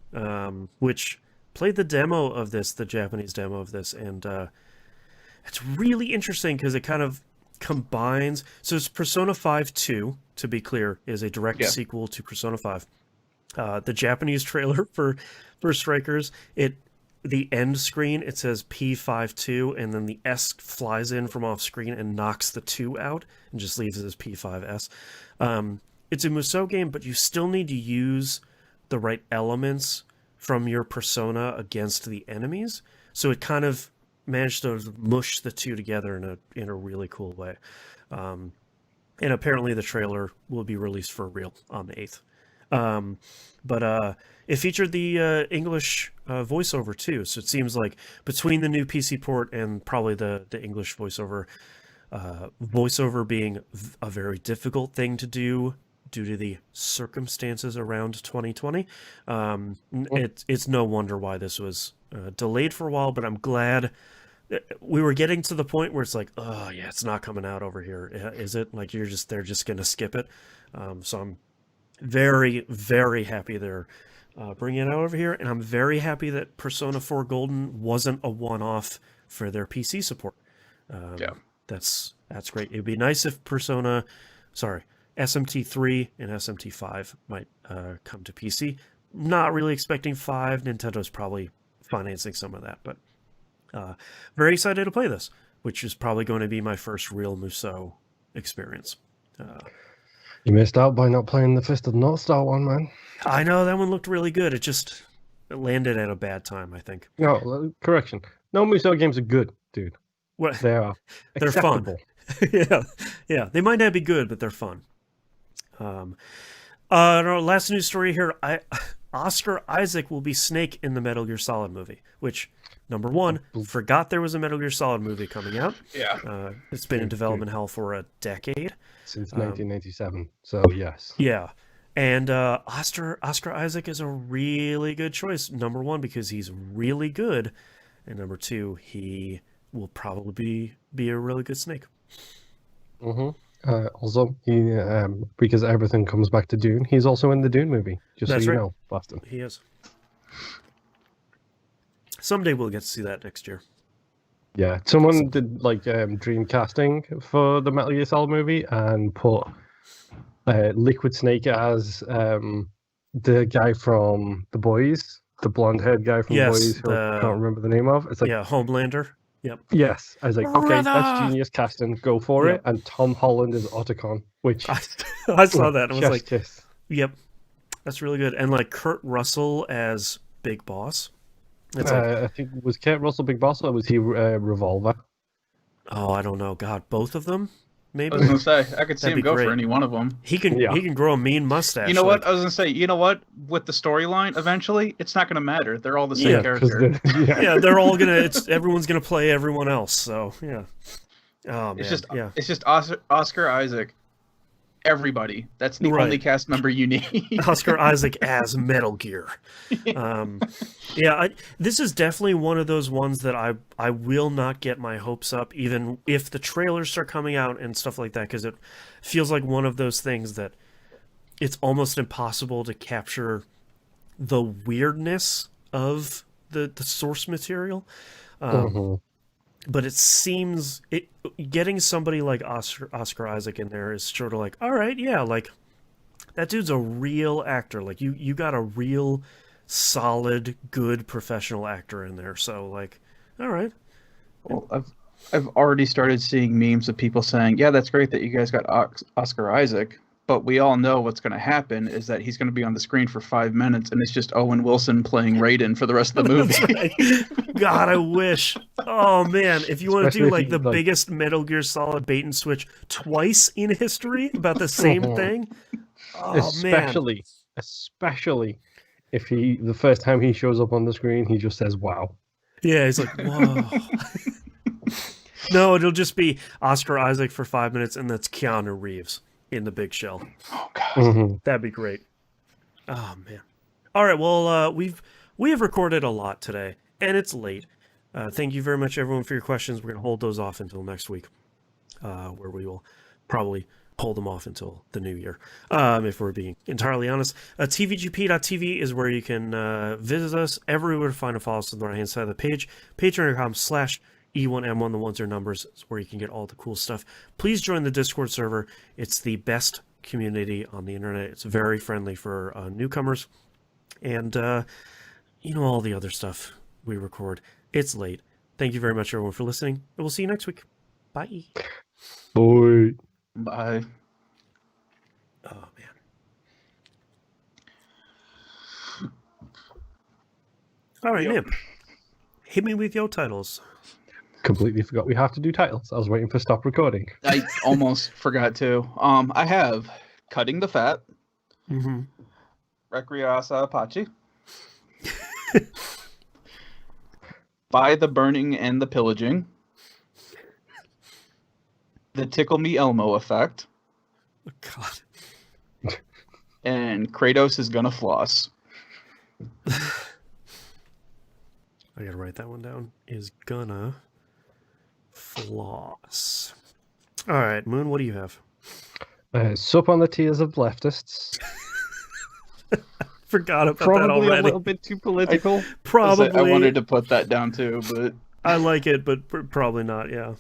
[SPEAKER 1] which played the demo of this, the Japanese demo of this, and it's really interesting because it kind of combines. So it's Persona 5 2, to be clear, is a direct sequel to Persona 5. The Japanese trailer for Strikers, the end screen, it says P52, and then the S flies in from off screen and knocks the 2 out and just leaves it as P5S. It's a Musou game, but you still need to use the right elements from your persona against the enemies. So it kind of managed to mush the 2 together in a really cool way. And apparently the trailer will be released for real on the 8th. But it featured the English voiceover too, so it seems like between the new PC port and probably the English voiceover, voiceover being a very difficult thing to do due to the circumstances around 2020, it's no wonder why this was delayed for a while. But I'm glad we were getting to the point where it's like, oh yeah, it's not coming out over here, is it? Like they're just gonna skip it. So I'm very, very happy they're bringing it out over here, and I'm very happy that Persona 4 Golden wasn't a one-off for their PC support. That's great. It'd be nice if SMT3 and SMT5 might come to PC. Not really expecting 5. Nintendo's probably financing some of that, but very excited to play this, which is probably going to be my first real Musou experience.
[SPEAKER 2] You missed out by not playing the Fist of the North Star one, man.
[SPEAKER 1] I know, that one looked really good. It landed at a bad time, I think.
[SPEAKER 2] No, correction. No Musou games are good, dude.
[SPEAKER 1] What?
[SPEAKER 2] They are
[SPEAKER 1] They're
[SPEAKER 2] acceptable.
[SPEAKER 1] Fun. Yeah. They might not be good, but they're fun. Our last news story here. Oscar Isaac will be Snake in the Metal Gear Solid movie, which, number one, forgot there was a Metal Gear Solid movie coming out.
[SPEAKER 3] Yeah.
[SPEAKER 1] It's been in development hell for a decade.
[SPEAKER 2] Since 1997, so yes.
[SPEAKER 1] Yeah. And Oscar Isaac is a really good choice. Number one, because he's really good. And number two, he will probably be a really good Snake.
[SPEAKER 2] Also, he because everything comes back to Dune, he's also in the Dune movie. Just
[SPEAKER 1] That's
[SPEAKER 2] so you
[SPEAKER 1] right.
[SPEAKER 2] know, Boston.
[SPEAKER 1] He is. Someday we'll get to see that next year.
[SPEAKER 2] Yeah, someone did like dream casting for the Metal Gear Solid movie and put Liquid Snake as the guy from The Boys, the blonde-haired guy from The Boys, who I can't remember the name of. It's like
[SPEAKER 1] Homelander. Yep.
[SPEAKER 2] Yes, I was like, okay, that's genius casting. Go for it. And Tom Holland is Otacon, which
[SPEAKER 1] I saw that and was like,
[SPEAKER 2] kiss.
[SPEAKER 1] Yep, that's really good. And like Kurt Russell as Big Boss. It's
[SPEAKER 2] I think was Kurt Russell Big Boss or was he Revolver?
[SPEAKER 1] Oh, I don't know. God, both of them, maybe.
[SPEAKER 3] I was gonna say I could see
[SPEAKER 1] That'd
[SPEAKER 3] him
[SPEAKER 1] be
[SPEAKER 3] go
[SPEAKER 1] great.
[SPEAKER 3] for any one of them.
[SPEAKER 1] He can grow a mean mustache.
[SPEAKER 3] You know what? I was gonna say, you know what? With the storyline, eventually, it's not gonna matter. They're all the same
[SPEAKER 2] Yeah,
[SPEAKER 3] character.
[SPEAKER 1] Yeah, they're all gonna. Everyone's gonna play everyone else. So yeah. Oh man.
[SPEAKER 3] It's just Oscar Isaac. everybody. That's the
[SPEAKER 1] Right.
[SPEAKER 3] only cast member you need.
[SPEAKER 1] Oscar Isaac as Metal Gear. This is definitely one of those ones that I will not get my hopes up, even if the trailers start coming out and stuff like that, because it feels like one of those things that it's almost impossible to capture the weirdness of the source material. But it seems getting somebody like Oscar Isaac in there is sort of like, all right, yeah, like that dude's a real actor. Like you got a real solid, good professional actor in there. So like, all right.
[SPEAKER 3] Well, I've already started seeing memes of people saying, "Yeah, that's great that you guys got Oscar Isaac." But we all know what's going to happen is that he's going to be on the screen for 5 minutes, and it's just Owen Wilson playing Raiden for the rest of the movie.
[SPEAKER 1] That's right. God, I wish. Oh man, if you want to
[SPEAKER 2] Especially
[SPEAKER 1] do
[SPEAKER 2] if
[SPEAKER 1] like the biggest Metal Gear Solid bait and switch twice in history about the same thing. Oh
[SPEAKER 2] especially if the first time he shows up on the screen, he just says "Wow."
[SPEAKER 1] Yeah, he's like, whoa. No, it'll just be Oscar Isaac for 5 minutes, and that's Keanu Reeves in the big shell.
[SPEAKER 3] Oh god,
[SPEAKER 1] That'd be great. Oh man. All right, well, we have recorded a lot today, and it's late. Thank you very much, everyone, for your questions. We're gonna hold those off until next week, where we will probably hold them off until the new year, if we're being entirely honest. TVGP.tv is where you can visit us everywhere to find and follow us on the right hand side of the page. Patreon.com/E1M1, the ones are numbers, is where you can get all the cool stuff. Please join the Discord server. It's the best community on the internet. It's very friendly for newcomers, and all the other stuff we record. It's late. Thank you very much, everyone, for listening, and we'll see you next week. Bye.
[SPEAKER 2] Boy.
[SPEAKER 3] bye.
[SPEAKER 1] Oh man. All right, Nip. Hit me with your titles.
[SPEAKER 2] Completely forgot we have to do titles. I was waiting for stop recording.
[SPEAKER 3] I almost forgot to. I have Cutting the Fat,
[SPEAKER 1] Mm-hmm.
[SPEAKER 3] Recreasa Apache, By the Burning and the Pillaging, The Tickle Me Elmo Effect,
[SPEAKER 1] Oh, God.
[SPEAKER 3] and Kratos is Gonna Floss.
[SPEAKER 1] I gotta write that one down. Is gonna floss. All right, Moon, what do you have?
[SPEAKER 2] Sup on the tears of leftists.
[SPEAKER 1] Forgot about that
[SPEAKER 2] Probably
[SPEAKER 1] already.
[SPEAKER 2] a little bit too political.
[SPEAKER 1] Probably.
[SPEAKER 3] I wanted to put that down too, but
[SPEAKER 1] I like it, but probably not. Yeah.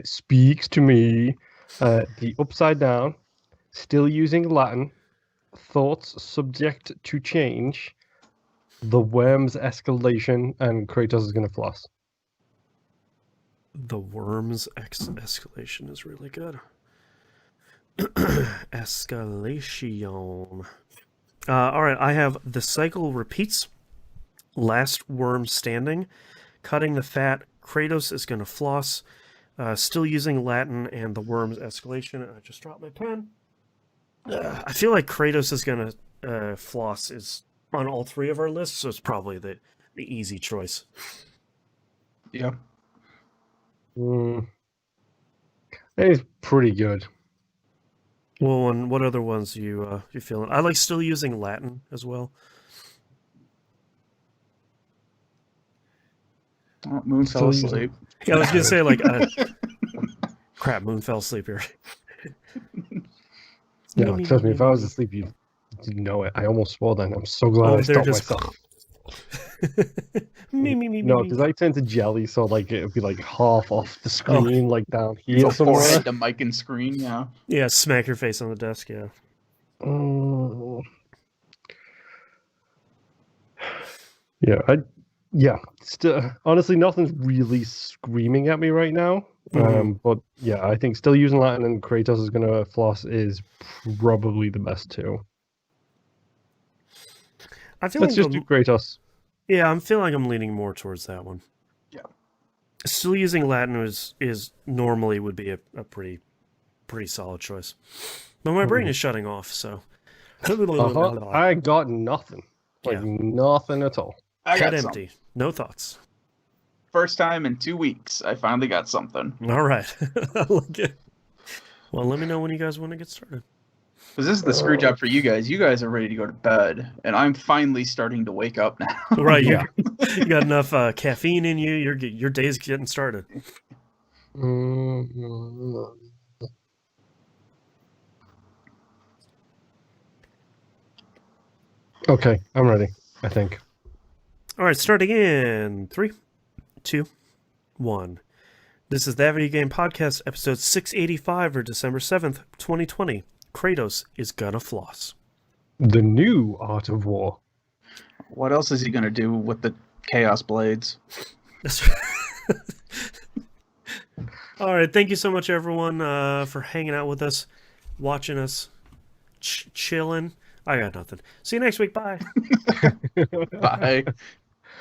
[SPEAKER 2] Speaks to me. The Upside Down. Still using Latin. Thoughts subject to change. The Worms escalation, and Kratos is going to floss.
[SPEAKER 1] The worms escalation is really good. Escalation. All right, I have The Cycle Repeats, Last Worm Standing, Cutting the Fat, Kratos is Gonna Floss, Still Using Latin, and The Worms Escalation. I just dropped my pen. I feel like Kratos is Gonna Floss is on all three of our lists, so it's probably the easy choice.
[SPEAKER 3] yeah.
[SPEAKER 2] It's pretty good.
[SPEAKER 1] Well, and what other ones you feeling? I like Still Using Latin as well.
[SPEAKER 3] Oh, Moon fell
[SPEAKER 2] Still
[SPEAKER 3] asleep.
[SPEAKER 1] Yeah, I was gonna say like, crap, Moon fell asleep here.
[SPEAKER 2] Yeah, trust me, if I was asleep, you'd know it. I almost swore then. I'm so glad I
[SPEAKER 1] they're
[SPEAKER 2] stopped
[SPEAKER 1] just
[SPEAKER 2] myself.
[SPEAKER 1] me.
[SPEAKER 2] No, because I turned to jelly, so like it would be like half off the screen, like down here
[SPEAKER 3] Your
[SPEAKER 2] somewhere.
[SPEAKER 3] forehead, the mic and screen, yeah.
[SPEAKER 1] Yeah, smack your face on the desk. Yeah.
[SPEAKER 2] Still, honestly, nothing's really screaming at me right now. But yeah, I think Still Using Latin and Kratos is gonna floss is probably the best two.
[SPEAKER 1] I feel
[SPEAKER 2] Let's
[SPEAKER 1] like
[SPEAKER 2] just do Kratos.
[SPEAKER 1] Yeah, I'm feeling like I'm leaning more towards that one.
[SPEAKER 3] Yeah.
[SPEAKER 1] Still Using Latin is normally would be a pretty solid choice, but my brain is shutting off. So
[SPEAKER 2] I got nothing. Like
[SPEAKER 1] Yeah.
[SPEAKER 2] nothing at all.
[SPEAKER 3] I
[SPEAKER 1] head
[SPEAKER 3] got
[SPEAKER 1] empty. No thoughts.
[SPEAKER 3] First time in 2 weeks, I finally got something.
[SPEAKER 1] All right, I like it. Well, let me know when you guys want to get started.
[SPEAKER 3] Because this is the screw job for you guys. You guys are ready to go to bed, and I'm finally starting to wake up now.
[SPEAKER 1] Right,
[SPEAKER 2] Yeah.
[SPEAKER 1] you got enough caffeine in you. Your day's getting started.
[SPEAKER 2] Okay, I'm ready, I think.
[SPEAKER 1] All right, starting in 3, 2, 1. This is the Video Game Podcast, episode 685 for December 7th, 2020. Kratos is gonna floss.
[SPEAKER 2] The new art of war.
[SPEAKER 3] What else is he going to do with the Chaos Blades?
[SPEAKER 1] All right, thank you so much, everyone, for hanging out with us, watching us, chilling. I got nothing. See you next week. Bye.
[SPEAKER 3] Bye.